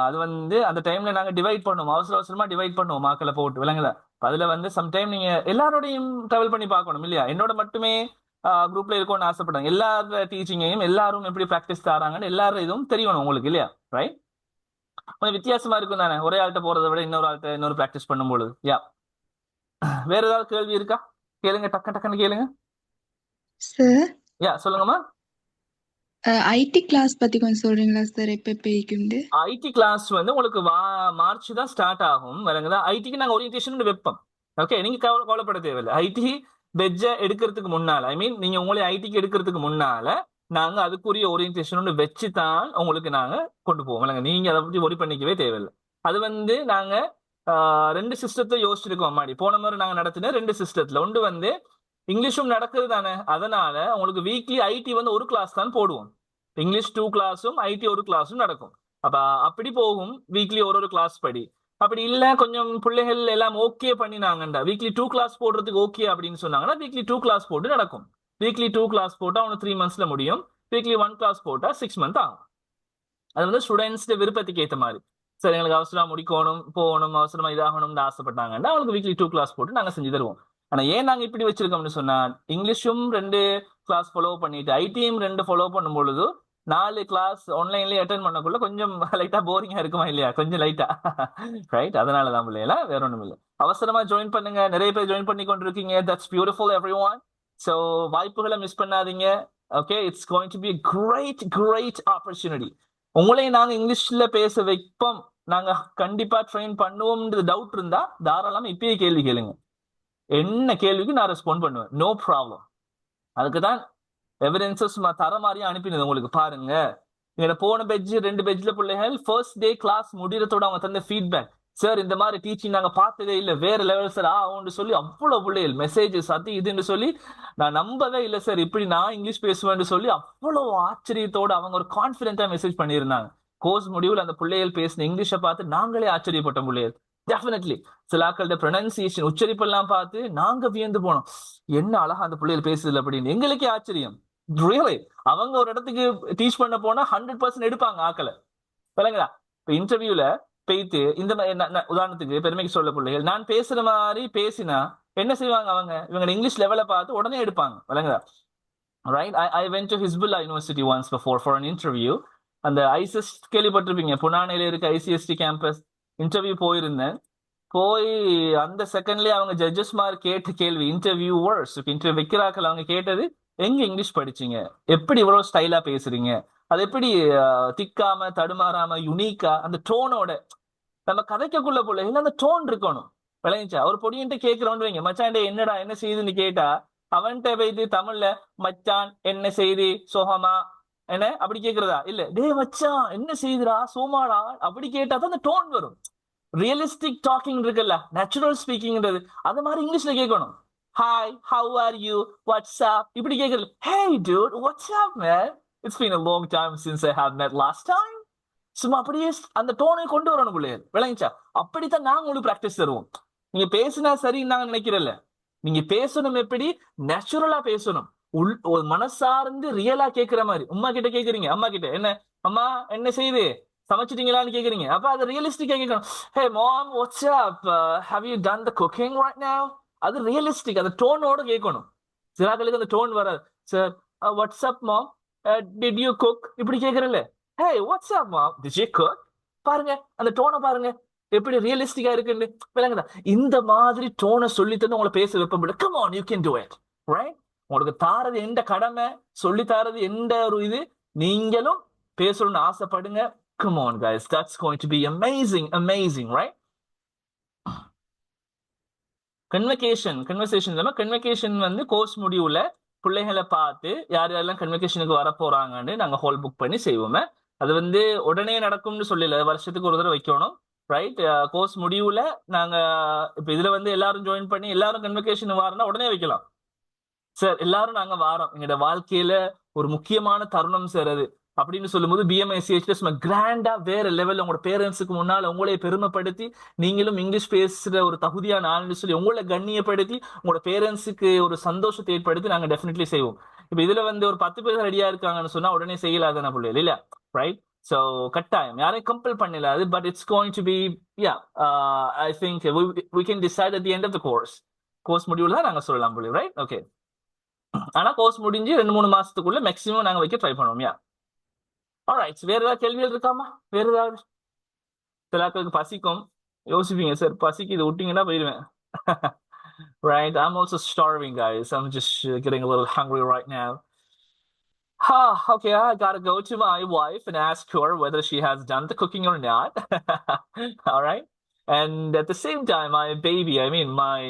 அது வந்து அந்த டைம்ல நாங்க டிவைட் பண்ணுவோம், அவசர அவசரமா டிவைட் பண்ணுவோம் மாக்களை போட்டு, விளங்குதா? அதுல வந்து சம்டைம் நீங்க எல்லாரோடையும் டிராவல் பண்ணி பார்க்கணும் இல்லையா? என்னோட மட்டுமே குரூப்ல இருக்கும்னு ஆசைப்பட்டாங்க. எல்லாரோட டீச்சிங்கையும் எல்லாரும் எப்படி ப்ராக்டிஸ் தராங்கன்னு எல்லாரும் இதுவும் தெரியணும் உங்களுக்கு இல்லையா? ரைட். கொஞ்சம் வித்தியாசமா இருக்கும் தானே, ஒரே ஆள்கிட்ட போறதை விட இன்னொரு ஆள்கிட்ட இன்னொரு ப்ராக்டிஸ் பண்ணும்பொழுது. யா, வேற ஏதாவது கேள்வி இருக்கா? கேளுங்க, டக்குன்னு கேளுங்க. சார், யா, சொல்லுங்கம்மா. ஐடி கிளாஸ் பத்தி கொஞ்சம் சொல்றீங்களா சார்? எப்ப இருக்குண்டு? ஐடி கிளாஸ் வந்து உங்களுக்கு மார்ச் தான் ஸ்டார்ட் ஆகும், விளங்குதா? ஐடிக்கு நாங்க ஓரியன்டேஷன் வைப்போம். ஓகே, நீங்க கவலைப்பட தேவையில்லை. ஐடி பெட்ஜ எடுக்கிறதுக்கு முன்னால, ஐ மீன் நீங்க உங்களை ஐடிக்கு எடுக்கிறதுக்கு முன்னால நாங்க அதுக்குரிய ஓரியன்டேஷன் வச்சு தான் உங்களுக்கு நாங்க கொண்டு போவோம், விளங்க. நீங்க அதை பத்தி ஒரி பண்ணிக்கவே தேவையில்லை. அது வந்து நாங்க ரெண்டு சிஸ்டத்தை யோசிச்சிருக்கோம் அம்மாடி. போன மாதிரி நாங்க நடத்தின ரெண்டு சிஸ்டத்துல ஒன்று வந்து இங்கிலீஷும் நடக்குது தானே, அதனால உங்களுக்கு வீக்லி ஐடி வந்து ஒரு கிளாஸ் தான் போடுவோம். இங்கிலீஷ் 2 கிளாஸும் ஐடி ஒரு கிளாஸும் நடக்கும். அப்ப அப்படி போகும், வீக்லி ஒரு கிளாஸ் படி. அப்படி இல்ல கொஞ்சம் பிள்ளைகள் எல்லாம் ஓகே பண்ணினாங்கண்டா, வீக்லி 2 கிளாஸ் போடுறதுக்கு ஓகே அப்படின்னு சொன்னாங்கன்னா வீக்லி 2 கிளாஸ் போட்டு நடக்கும். வீக்லி 2 கிளாஸ் போட்டா அவனுக்கு 3 மந்த்ஸ்ல முடியும். வீக்லி 1 கிளாஸ் போட்டா 6 மந்த் ஆகும். அது வந்து ஸ்டூடெண்ட்ஸ் விருப்பத்துக்கு ஏற்ற மாதிரி. சரி, எங்களுக்கு அவசரமா முடிக்கணும், போகணும், அவசரமா இதாகணும்னு ஆசைப்பட்டாங்கன்னா அவங்களுக்கு வீக்லி 2 கிளாஸ் போட்டு நாங்க செஞ்சு தருவோம். ஆனா ஏன் நாங்க இப்படி வச்சிருக்கோம்னு சொன்னா, இங்கிலீஷும் 2 கிளாஸ் ஃபாலோ பண்ணிட்டு ஐடியும் 2 ஃபாலோ பண்ணும் பொழுது 4 கிளாஸ் ஆன்லைன்லயே அட்டென்ட் பண்ணக்குள்ள கொஞ்சம் லைட்டா போரிங்கா இருக்குமா இல்லையா? கொஞ்சம் லைட்டா. ரைட், அதனாலதான் பிள்ளைகளா, வேற ஒண்ணும் இல்லை. அவசரமா ஜாயின் பண்ணுங்க, நிறைய பேர் ஜாயின் பண்ணி கொண்டிருக்கீங்க. That's beautiful everyone. சோ வாய்ப்புகளை மிஸ் பண்ணாதீங்க. Okay, it's going to be great opportunity. உங்களை நாங்க இங்கிலீஷ்ல பேச வைப்போம், நாங்க கண்டிப்பா ட்ரெயின் பண்ணுவோம்ன்றது டவுட் இருந்தா தாராளமா இப்பயே கேள்வி கேளுங்க. என்ன கேள்விக்கு நான் ரெஸ்பாண்ட் பண்ணுவேன், நோ ப்ராப்ளம். அதுக்குதான் எவிடன்சஸ் தர மாதிரியே அனுப்பினது உங்களுக்கு. பாருங்க, எங்களோட போன பெட்ஜ் 2 பெட்ஜ்ல பிள்ளைகள் ஃபர்ஸ்ட் டே கிளாஸ் முடிகிறதோட அவங்க தந்த ஃபீட்பேக், சார் இந்த மாதிரி டீச்சிங் நாங்க பார்த்ததே இல்லை, வேற லெவல் சார் ஆகும்னு சொல்லி அவ்வளவு பிள்ளைகள் மெசேஜஸ் அது இதுன்னு சொல்லி நான் நம்பவே இல்லை சார், இப்படி நான் இங்கிலீஷ் பேசுவேன்னு சொல்லி அவ்வளவு ஆச்சரியத்தோட அவங்க ஒரு கான்பிடென்டா மெசேஜ் பண்ணியிருந்தாங்க. கோர்ஸ் முடிவில் அந்த பிள்ளைகள் பேசின இங்கிலீஷை பார்த்து நாங்களே ஆச்சரியப்பட்ட பிள்ளைகள். டெஃபினெட்லி சில ஆக்களோட ப்ரொனன்சியேஷன் உச்சரிப்பெல்லாம் பார்த்து நாங்க வியந்து போனோம், என்ன அழகா அந்த பிள்ளைகள் பேசுது அப்படின்னு. எங்களுக்கே ஆச்சரியம். ரியலி அவங்க ஒரு இடத்துக்கு டீச் பண்ண போனா 100% எடுப்பாங்க ஆக்களை, விளங்குதா? இப்ப இன்டர்வியூல போயிட்டு இந்த உதாரணத்துக்கு பெருமைக்கு சொல்ல பிள்ளைகள் நான் பேசுற மாதிரி பேசினா என்ன செய்வாங்க அவங்க, இவங்க இங்கிலீஷ் லெவலை பார்த்து உடனே எடுப்பாங்க, விளங்குதா? Right. I went to Hizbullah University once before for an interview. அந்த ஐசிஎஸ் கேள்விப்பட்டிருப்பீங்க, புனானையில இருக்க ஐசிஎஸ்டி கேம்பஸ். இன்டர்வியூ போயிருந்தேன். போய் அந்த செகண்ட்லயே அவங்க ஜட்ஜஸ் மாதிரி கேட்ட கேள்வி, இன்டர்வியூவர்ஸ் இன்டர்வியூ வைக்கிறாக்கள் அவங்க கேட்டது, எங்க இங்கிலீஷ் படிச்சீங்க, எப்படி இவ்வளவு ஸ்டைலா பேசுறீங்க, அது எப்படி திக்காம தடுமாறாம யுனிக்கா அந்த டோனோட நம்ம கதைக்கக்குள்ள போல இல்ல அந்த டோன் இருக்கணும், விளைஞ்சா? ஒரு பொடியின்ட்டு கேட்கிறோன்னு வைங்க, மச்சான் என்னடா என்ன செய்யுதுன்னு கேட்டா அவன்கிட்ட வைத்து தமிழ்ல மச்சான் என்ன செய்தி சோகமா என்ன அப்படி கேக்குறதா இல்ல, டே மச்சான் என்ன செய்யுதுடா சோமாடா அப்படி கேட்டா தான் அந்த டோன் வரும். ரியலிஸ்டிக் டாக்கிங் இருக்குல்ல, நேச்சுரல் ஸ்பீக்கிங்ன்றது, அது மாதிரி இங்கிலீஷ்ல கேட்கணும். Hi, how are you, what's up இப்படி கேட்கறது. Hey dude, what's up man, it's been a long time since I have met last time. சும்மா அப்படியே அந்த டோனை கொண்டு வரணும் பிள்ளைகள், விளங்கிச்சா? அப்படித்தான் நாங்க உங்களுக்கு பிராக்டிஸ் தருவோம். நீங்க பேசினா சரி நாங்க நினைக்கிறல்ல, நீங்க பேசணும் எப்படி, நேச்சுரலா பேசணும், ஒரு மனசார்ந்து ரியலா கேட்கிற மாதிரி. உமா கிட்ட கேக்குறீங்க, அம்மா கிட்ட என்ன அம்மா என்ன செய்யுது சமைச்சிட்டீங்களான்னு கேக்குறீங்க, அப்ப அது ரியலிஸ்டிக்கா கேட்கணும். Hey mom, what's up, have you done the cooking right now? அது ரியலிஸ்டிக், அது டோனோட கேட்கணும். சிலாக்களுக்கு அந்த டோன் வராது. Sir what's up mom, did you cook இப்படி கேக்குறல்ல, hey what's up mom, did you cook? பாருங்க அந்த டோனை பாருங்க எப்படி ரியலிஸ்டிக்கா இருக்குன்னு, விளங்குதா? இந்த மாதிரி டோனை சொல்லி தந்து உங்களை பேச வைப்ப. Come on, you can to it, right? உங்களுக்கு தாரது எந்த கடமை, சொல்லி தாரது எந்த ஒரு இது, நீங்களும் பேசணும்னு ஆசைப்படுங்க. Come on guys, that's going to be amazing, right? Conversation இல்லாம கன்வர்சேஷன் வந்து கோர்ஸ் முடிவுல பிள்ளைகளை பார்த்து யார் யாரெல்லாம் கன்வர்சேஷனுக்கு வர போறாங்கன்னு நாங்க ஹால் புக் பண்ணி செய்வோமே. அது வந்து உடனே நடக்கும்னு சொல்லல, வருஷத்துக்கு ஒரு தடவை வைக்கணும். ரைட். கோர்ஸ் முடிவுல நாங்க இப்ப இதுல வந்து எல்லாரும் ஜாயின் பண்ணி எல்லாரும் கன்வகேஷன் வாரனா உடனே வைக்கலாம் சார். எல்லாரும் நாங்க வாரோம், எங்களோட வாழ்க்கையில ஒரு முக்கியமான தருணம் சார் அது அப்படின்னு சொல்லும்போது பிஎம்ஐசிஹெச்ல சும்மா கிராண்டா வேற லெவல்ல உங்களோட பேரண்ட்ஸுக்கு முன்னால உங்களை பெருமைப்படுத்தி, நீங்களும் இங்கிலீஷ் பேசுற ஒரு தகுதியான ஆள்னு சொல்லி உங்களை கண்ணியப்படுத்தி உங்களோட பேரண்ட்ஸுக்கு ஒரு சந்தோஷத்தை ஏற்படுத்தி நாங்க டெஃபினெட்லி செய்வோம். இப்ப இதுல வந்து ஒரு 10 பேர் ரெடியா இருக்காங்கன்னு சொன்னா உடனே செய்யலாதான பிள்ளை இல்ல, ரைட்? ஸோ கட்டாயம் யாரையும் கம்பல் பண்ணலாது. But it's going to be yeah I think we can decide at the end of the course முடிவுல தான் நாங்க சொல்லலாம் பிள்ளை, ரைட்? ஓகே. ஆனா கோர்ஸ் முடிஞ்சு 2-3 மாசத்துக்குள்ள மேக்ஸிமம் நாங்க வைக்க ட்ரை பண்ணுவோம். Yeah alright. வேற ஏதாவது கேள்விகள் இருக்காமா? வேற ஏதாவது? சிலாக்களுக்கு பசிக்கும், யோசிப்பீங்க சார் பசிக்கு இது விட்டீங்கன்னா போயிடுவேன். Right, I'm also starving, guys. I'm just getting a little hungry right now. Okay, I gotta go to my wife and ask her whether she has done the cooking or not. All right. And at the same time, my baby, I mean, my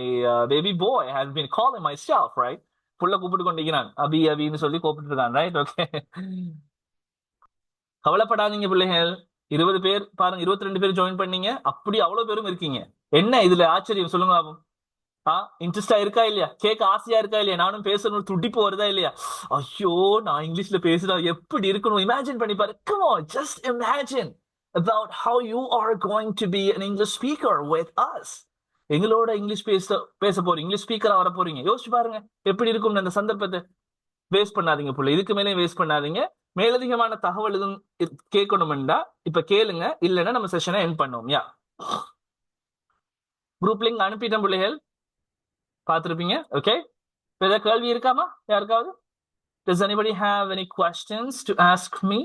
baby boy has been calling myself, right? புள்ள கூப்பிட்டு கொண்டிருக்கிறான், அபி அபின்னு சொல்லி கூப்பிட்டு இருக்கான், right? Okay. கவலைப்படாதீங்க பிள்ளைகள். 20 பேர் பாருங்க, 22 பேர் ஜாயின் பண்ணீங்க, அப்படி அவ்வளவு பேரும் இருக்கீங்க. என்ன இதுல ஆச்சரியம் சொல்லுங்க பாப்போம். இன்ட்ரெஸ்டா இருக்கா இல்லையா? கேட்க ஆசையா இருக்கா இல்லையா? நானும் பேசணும் துடிப்பு வருதா இல்லையா? ஐயோ நான் இங்கிலீஷ்ல பேசுறா எப்படி இருக்கணும் இமேஜின் பண்ணி பாரு. Come on, just imagine about how you are going to be an English speaker with us. எங்களோட இங்கிலீஷ் பேச போறீங்க, இங்கிலீஷ் ஸ்பீக்கரா வர போறீங்க. யோசிச்சு பாருங்க எப்படி இருக்கும் அந்த சந்தர்ப்பத்தை. வேஸ்ட் பண்ணாதீங்க புள்ள, இதுக்கு மேலே வேஸ்ட் பண்ணாதீங்க. மேலதிகமான தகவல் எதுவும் கேட்கணும்டா இப்ப கேளுங்க, இல்லைன்னா நம்ம செஷனை எண்ட் பண்ணுவோம். யா குரூப் லிங்க் அனுப்பிட்டேன் பிள்ளைகள், பார்த்துருப்பீங்க. ஓகே. ஏதாவது கேள்வி இருக்காமா யாருக்காவது? Does anybody have any questions to ask me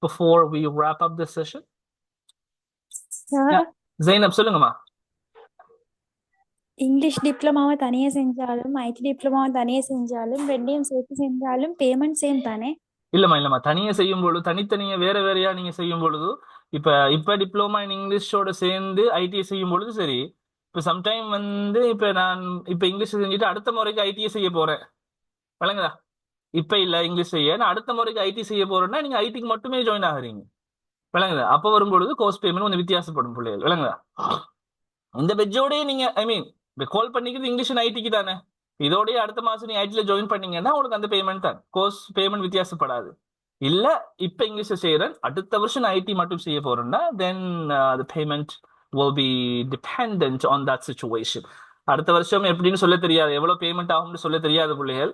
before we wrap up this session? Zainab சொல்லுங்கம்மா. இங்கிலீஷ் டிப்ளமாவை தனியா செஞ்சாலும் ஐடி டிப்ளமாவை தனியா செஞ்சாலும் ரெண்டையும் சேர்த்து செஞ்சாலும் பேமெண்ட் சேம் தானே? இல்லம்மா தனியா செய்யும் பொழுது தனித்தனியா வேற வேறையா நீங்க செய்யும் பொழுது, இப்ப டிப்ளமா இன் இங்கிலீஷோட சேர்ந்து ஐடி செய்யும் பொழுது சரி. இப்ப சம்டைம் வந்து நான் இங்கிலீஷ் செஞ்சுட்டு அடுத்த முறைக்கு ஐடியை செய்ய போறேன், விளங்குதா? இப்ப இல்ல இங்கிலீஷ் செய்ய, நான் அடுத்த முறைக்கு ஐடி செய்ய போறேன்னா நீங்க ஐடிக்கு மட்டுமே ஜாயின் ஆகுறீங்க, விளங்குதா? அப்ப வரும்பொழுது கோர்ஸ் பேமெண்ட் கொஞ்சம் வித்தியாசப்படும் பிள்ளைகள், விளங்குதா? இந்த பெஜ்ஜோடய நீங்க கால் பண்ணிக்கிறது இங்கிலீஷ் ஐடிக்கு தானே. இதோடய அடுத்த மாசம் நீங்க ஐடில ஜாயின் பண்ணீங்கன்னா உங்களுக்கு அந்த பேமெண்ட் தான், கோர்ஸ் பேமெண்ட் வித்தியாசப்படாது. இல்ல இப்ப இங்கிலீஷ் செய்யறேன், அடுத்த வருஷம் ஐடி மட்டும் செய்ய போறேன்னா தென் the payment will be dependent on that situation. அடுத்த வருஷம் எப்படின்னு சொல்ல தெரியாது, எவ்வளவு பேமெண்ட் ஆகும்னு சொல்ல தெரியாது பிள்ளைகள்.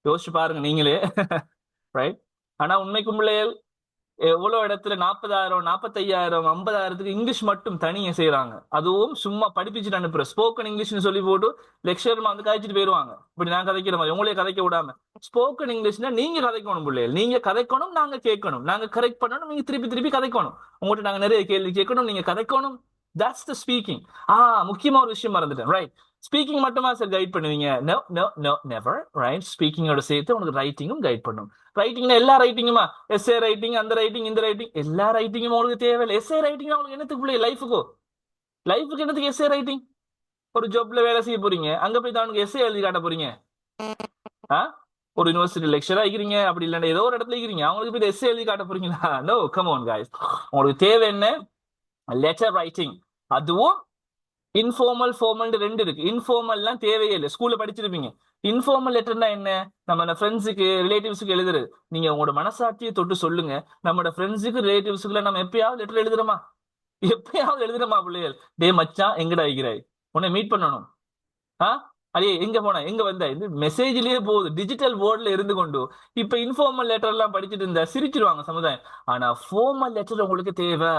யோசிச்சு பாருங்க நீங்களே, ரைட்? ஆனா உண்மைக்கும் பிள்ளைகள் எவ்வளவு இடத்துல 40,000 45,000 50,000 இங்கிலீஷ் மட்டும் தனியா செய்யறாங்க. அதுவும் சும்மா படிப்பிச்சுட்டு அனுப்புற ஸ்போக்கன் இங்கிலீஷ்னு சொல்லி போட்டு லெக்சர்மா வந்து கதைச்சிட்டு போயிருவாங்க. இப்படி நான் கதைக்கிற மாதிரி உங்களே கதைக்க விடாம. ஸ்போக்கன் இங்கிலீஷ்னா நீங்க கதைக்கணும் பிள்ளைகள், நீங்க கதைக்கணும், நாங்க கேட்கணும், நாங்க கரெக்ட் பண்ணணும், நீங்க திருப்பி கதைக்கணும். உங்கள்கிட்ட நாங்க நிறைய கேள்வி கேட்கணும், நீங்க கதைக்கணும். That's the speaking. முக்கியமா ஒரு விஷயம் மறந்துட்டேன், ரைட்? ஸ்பீக்கிங் மட்டுமா சார் கைட் பண்ணுவீங்க? No never, right? ஸ்பீக்கிங்கோட சேர்த்து உங்களுக்கு ரைட்டிங்கும் கைட் பண்ணும். ரைட்டிங்னா எல்லா ரைட்டிங்குமா, எஸ்ஏ ரைட்டிங், அந்த ரைட்டிங், இந்த ரைட்டிங், எல்லா ரைட்டிங்கும் உங்களுக்கு தேவையில்லை. எஸ்ஏ ரைட்டிங் உங்களுக்கு என்னத்துக்கு பிள்ளை? லைஃபுக்கு என்னத்துக்கு எஸ்ஏ ரைட்டிங்? ஒரு ஜாப்ல வேலை செய்ய போறீங்க, அங்க போய் தான் எஸ்ஏ எழுதி காட்ட போறீங்க. ஒரு யூனிவர்சிட்டி லெக்சரா இருக்கிறீங்க, அப்படி இல்லைன்னா ஏதோ ஒரு இடத்துல இருக்கிறீங்க, அவங்களுக்கு போய் எஸ்ஏ எழுதி காட்ட போறீங்களா? No, come on guys. உங்களுக்கு தேவை என்ன? Letter writing. அதுவும் இன்ஃபார்மல் ஃபார்மல் ரெண்டு இருக்கு. இன்ஃபார்மல்லாம் தேவையே இல்லை, ஸ்கூல்ல படிச்சிருப்பீங்க. இன்ஃபார்மல் லெட்டர்னா என்ன? நம்ம ஃப்ரெண்ட்ஸுக்கு ரிலேட்டிவ்ஸுக்கு எழுதுறது. நீங்க உங்களோட மனசாட்சியை தொட்டு சொல்லுங்க, நம்மளோட ஃப்ரெண்ட்ஸுக்கு ரிலேட்டிவ்ஸுக்குள்ள நம்ம எப்பயாவது லெட்டர் எழுதுறோமா? பிள்ளைகள்? டே மச்சான் எங்கடா இருக்கிறாய், உன்னை மீட் பண்ணணும். அடே எங்க போன, எங்க வந்த? இது மெசேஜ்லயே போகுது, டிஜிட்டல் போர்ட்ல இருந்து கொண்டு. இப்ப இன்ஃபார்மல் லெட்டர் எல்லாம் படிச்சுட்டு இருந்தா சிரிச்சிருவாங்க சமுதாயம். ஆனா ஃபார்மல் லெட்டர் உங்களுக்கு தேவை,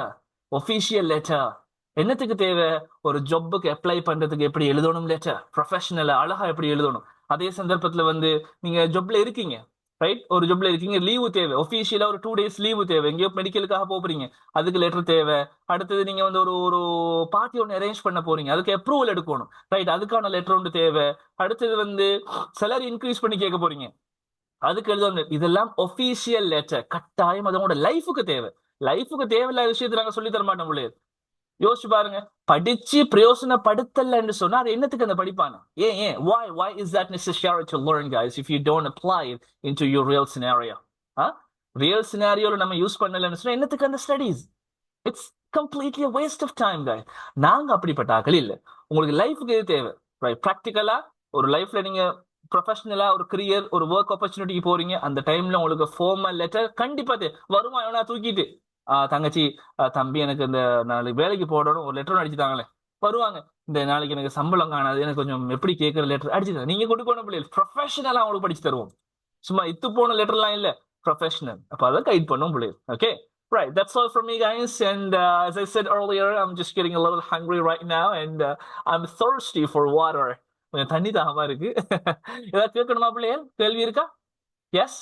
ஒபிஷியல் லெட்டர். என்னத்துக்கு தேவை? ஒரு ஜாப்புக்கு அப்ளை பண்றதுக்கு எப்படி எழுதணும் லெட்டர், ப்ரொஃபஷனல் அழகா எப்படி எழுதணும். அதே சந்தர்ப்பத்துல வந்து நீங்க ஜாப்ல இருக்கீங்க, ரைட்? ஒரு ஜாப்ல இருக்கீங்க, லீவு தேவை, ஒபிஷியலா ஒரு 2 days லீவு தேவை, எங்கேயோ மெடிக்கலுக்காக போறீங்க, அதுக்கு லெட்டர் தேவை. அடுத்தது நீங்க வந்து ஒரு பார்ட்டி ஒன்று அரேஞ்ச் பண்ண போறீங்க, அதுக்கு அப்ரூவல் எடுக்கணும், ரைட்? அதுக்கான லெட்டர் ஒன்று தேவை. அடுத்தது வந்து சேலரி இன்க்ரீஸ் பண்ணி கேட்க போறீங்க, அதுக்கு எழுதணும். இதெல்லாம் ஒபிஷியல் லெட்டர், கட்டாயம் அது உங்களோட லைஃபுக்கு தேவை. லைஃபுக்கு தேவையில்லாத விஷயத்தை நாங்க சொல்லி தர மாட்டோம் பிள்ளைகள். யோசிச்சு பாருங்க, படிச்சு பிரயோசனப்படுத்தலன்னு சொன்னா அது என்னத்துக்கு அந்த படிப்பான? ஏன் why is that necessary to learn, guys, if you don't apply it into your real scenario? Real சினாரியோல நம்ம யூஸ் பண்ணலன்னு சொன்னா என்னத்துக்கு அந்த studies? Completely waste of time guys. நாங்க அப்படிப்பட்ட ஆட்கள் இல்ல. உங்களுக்கு லைஃபுக்கு எது தேவை, ரைட்? ப்ராக்டிக்கலா ஒரு லைஃப்ல நீங்க ப்ரொஃபஷனலா ஒரு கரியர், ஒரு ஒர்க் ஆப்பர்ச்சுனிட்டிக்கு போறீங்க. அந்த டைம்ல உங்களுக்கு ஃபார்மல் லெட்டர் கண்டிப்பா வருமா? எவனா தூக்கிட்டு தங்கச்சி, தம்பி, எனக்கு இந்த நாளைக்கு வேலைக்கு போடணும், ஒரு லெட்டர் அடிச்சுட்டாங்களே வருவாங்க. இந்த நாளைக்கு எனக்கு சம்பளம் காணாது, எனக்கு கொஞ்சம் எப்படி கேட்கற லெட்டர் அடிச்சுதான் நீங்க கொடுக்கணும். பிள்ளைகள் ப்ரொஃபஷனலா அவங்களுக்கு படிச்சு தருவோம். சும்மா இத்து போன லெட்டர்லாம் இல்ல, ப்ரொஃபஷனல். அப்ப அதை கைட் பண்ணும் பிள்ளைகள். Okay, right, that's all from me guys, and as I said earlier, I'm just getting a little hungry right now, and I'm thirsty for water. கொஞ்சம் தண்ணி தாகமா இருக்கு. ஏதாவது கேட்கணுமா பிள்ளைகள்? கேள்வி இருக்கா? எஸ்,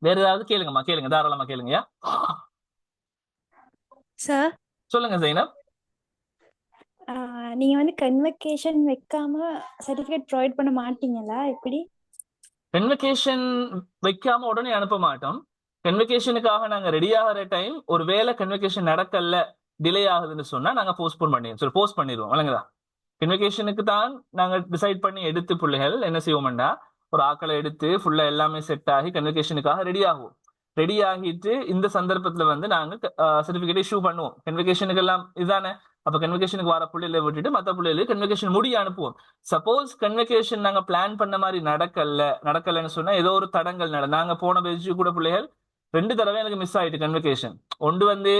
வேற ஏதாவது கேளுங்கம்மா, கேளுங்க, தாராளமா கேளுங்க. சார், சொல்லுங்க ஜெயினப். நீங்க வந்து கன்வகேஷன் வைக்காம சர்டிபிகேட் ப்ரொவைட் பண்ண மாட்டீங்களா? எப்படி? கன்வகேஷன் வைக்காம உடனே அனுப்ப மாட்டோம். கன்வகேஷனுக்காக நாங்க ரெடி ஆகிற டைம், ஒருவேளை கன்வகேஷன் நடக்கல, டிலே ஆகுதுன்னு சொன்னா நாங்க போஸ்ட் பண்ணிடுவோம். வழங்குதா? கன்வகேஷனுக்கு தான் நாங்க டிசைட் பண்ணி எடுத்து பிள்ளைகள் என்ன செய்வோம்னா, ஒரு ஆக்களை எடுத்து ஃபுல்லா எல்லாமே செட் ஆகி கன்வகேஷனுக்காக ரெடி ஆகும். ரெடி ஆகிட்டு இந்த சந்தர்ப்பத்துல வந்து நாங்க சர்டிபிகேட் இஷ்யூ பண்ணுவோம். கன்வகேஷனுக்கு எல்லாம் இதுதானே. அப்ப கன்வகேஷனுக்கு வர பிள்ளைகளை விட்டுட்டு மற்ற பிள்ளைகளுக்கு கன்வகேஷன் முடிய அனுப்புவோம். சப்போஸ் கன்வகேஷன் நாங்க பிளான் பண்ண மாதிரி நடக்கலன்னு சொன்னா, ஏதோ ஒரு தடங்கள் நாங்க போன பேஜ் கூட பிள்ளைகள் 2 தடவை எனக்கு மிஸ் ஆயிட்டு கன்வகேஷன். ஒன்று வந்து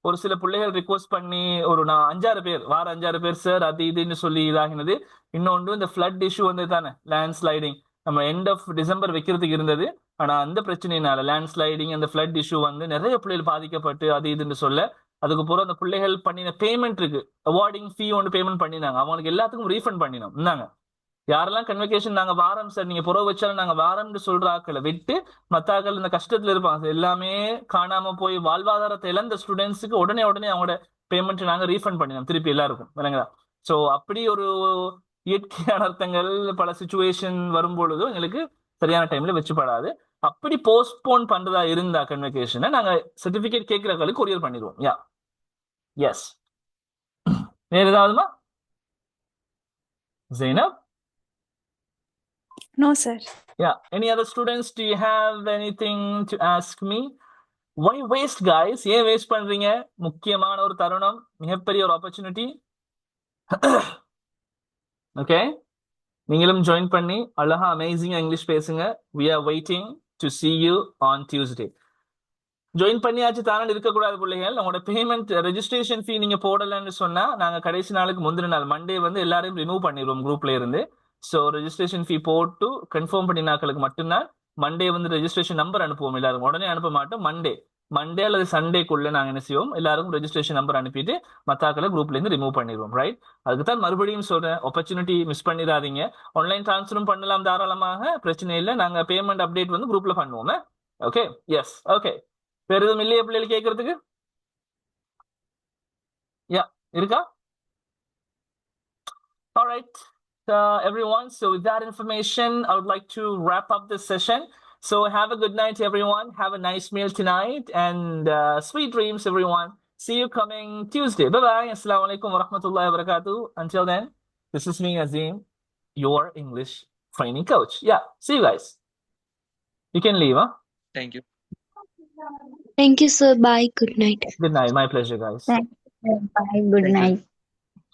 ஒரு சில பிள்ளைகள் ரிக்வஸ்ட் பண்ணி ஒரு 5-6 பேர், 5-6 பேர் சார் அது இதுன்னு சொல்லி இதாகினது. இன்னொன்று இந்த ஃபிளட் இஷ்யூ வந்து தானே, லேண்ட் ஸ்லைடிங், நம்ம எண்ட் ஆஃப் டிசம்பர் வைக்கிறதுக்கு இருந்தது. ஆனா அந்த பிரச்சனையினால லேண்ட் ஸ்லைடிங், அந்த ஃபிளட் இஷ்யூ வந்து நிறைய பிள்ளைகள் பாதிக்கப்பட்டு அது இதுன்னு சொல்ல, அதுக்கு பிறகு அந்த பிள்ளைகள் பண்ணின பேமெண்ட் இருக்கு, அவார்டிங் ஃபீ ஒன்று பேமெண்ட் பண்ணினாங்க. அவங்களுக்கு எல்லாத்துக்கும் ரீஃபண்ட் பண்ணினோம். இருந்தாங்க யாரெல்லாம் கன்வகேஷன் நாங்க வாரம் சார், நீங்க புறவு வச்சாலும் நாங்க வாரம்னு சொல்ற ஆக்களை விட்டு மற்ற ஆக்கள் இந்த கஷ்டத்துல இருப்பாங்க, எல்லாமே காணாம போய் வாழ்வாதாரத்தை இழந்த ஸ்டூடெண்ட்ஸுக்கு உடனே அவங்களோட பேமெண்ட் நாங்க ரீஃபண்ட் பண்ணினோம் திருப்பி எல்லாருக்கும். விளங்குதா? ஸோ அப்படி ஒரு இயற்கை அனர்த்தங்கள் பல சுச்சுவேஷன் வரும் பொழுதும் எங்களுக்கு சரியான டைம்ல வச்சுப்படாது. அப்படி போஸ்ட்போன் பண்றதா இருந்தா கன்வகேஷனை நாங்க சர்டிபிகேட் கேட்கிறவங்களுக்கு கொரியர் பண்ணிடுவோம். யா, எஸ். வேற ஏதாவதுமா Zainab? No sir. Yeah, any other students, do you have anything to ask me? Why waste guys? ஏன் வேஸ்ட் பண்றீங்க? முக்கியமான ஒரு தருணம், மிகப்பெரிய ஒரு ஆப்பர்ச்சுனிட்டி. ஓகே, நீங்களும் ஜாயின் பண்ணி அழகா அமேசிங்கா இங்கிலீஷ் பேசுங்க. we are waiting to see you on Tuesday. Join பண்ணியாச்சு தானே இருக்கக்கூடாது பிள்ளைகள். உங்களோட பேமெண்ட் ரெஜிஸ்ட்ரேஷன் ஃபீ நீங்க போடலன்னு சொன்னா நாங்க கடைசி நாளுக்கு முந்தின நாள் மண்டே வந்து எல்லாரையும் ரிமூவ் பண்ணிடுவோம் குரூப்ல இருந்து. ஸோ ரெஜிஸ்ட்ரேஷன் ஃபீ போட்டு கன்ஃபார்ம் பண்ணினாக்களுக்கு மட்டும்தான் மண்டே வந்து ரெஜிஸ்ட்ரேஷன் நம்பர் அனுப்புவோம். எல்லாருக்கும் உடனே அனுப்ப மாட்டோம். மண்டே அல்லது சண்டேக்குள்ள நாங்க என்ன செய்வோம், எல்லாருக்கும் ரெஜிஸ்ட்ரேஷன் நம்பர் அனுப்பிட்டு மத்தாக்களை குரூப்ல இருந்து ரிமூவ் பண்ணிடுவோம். ரைட்? அதுக்கு தான் மறுபடியும் சொல்றேன், ஆப்பர்ச்சுனிட்டி மிஸ் பண்ணிடாதீங்க. ஆன்லைன் டிரான்ஸ்ஃபரும் பண்ணலாம் தாராளமாக, பிரச்சனை இல்லை. நாங்க பேமெண்ட் அப்டேட் வந்து குரூப்ல பண்ணுவோம். Okay, S. ஓகே, வேற எதுவும் இல்லையா பிள்ளைகள் கேட்கறதுக்கு? யா, இருக்கா? All right, everyone. So with that information, I would like to wrap up this session. So have a good night, everyone. Have a nice meal tonight, and sweet dreams, everyone. See you coming Tuesday. Bye-bye. Assalamu alaikum wa rahmatullahi wa barakatuh. Until then, this is me, Azim, your English training coach. Yeah, see you guys. You can leave, huh? Thank you. Thank you, sir. Bye. Good night. Good night. My pleasure, guys. Bye. Good Thank you. night.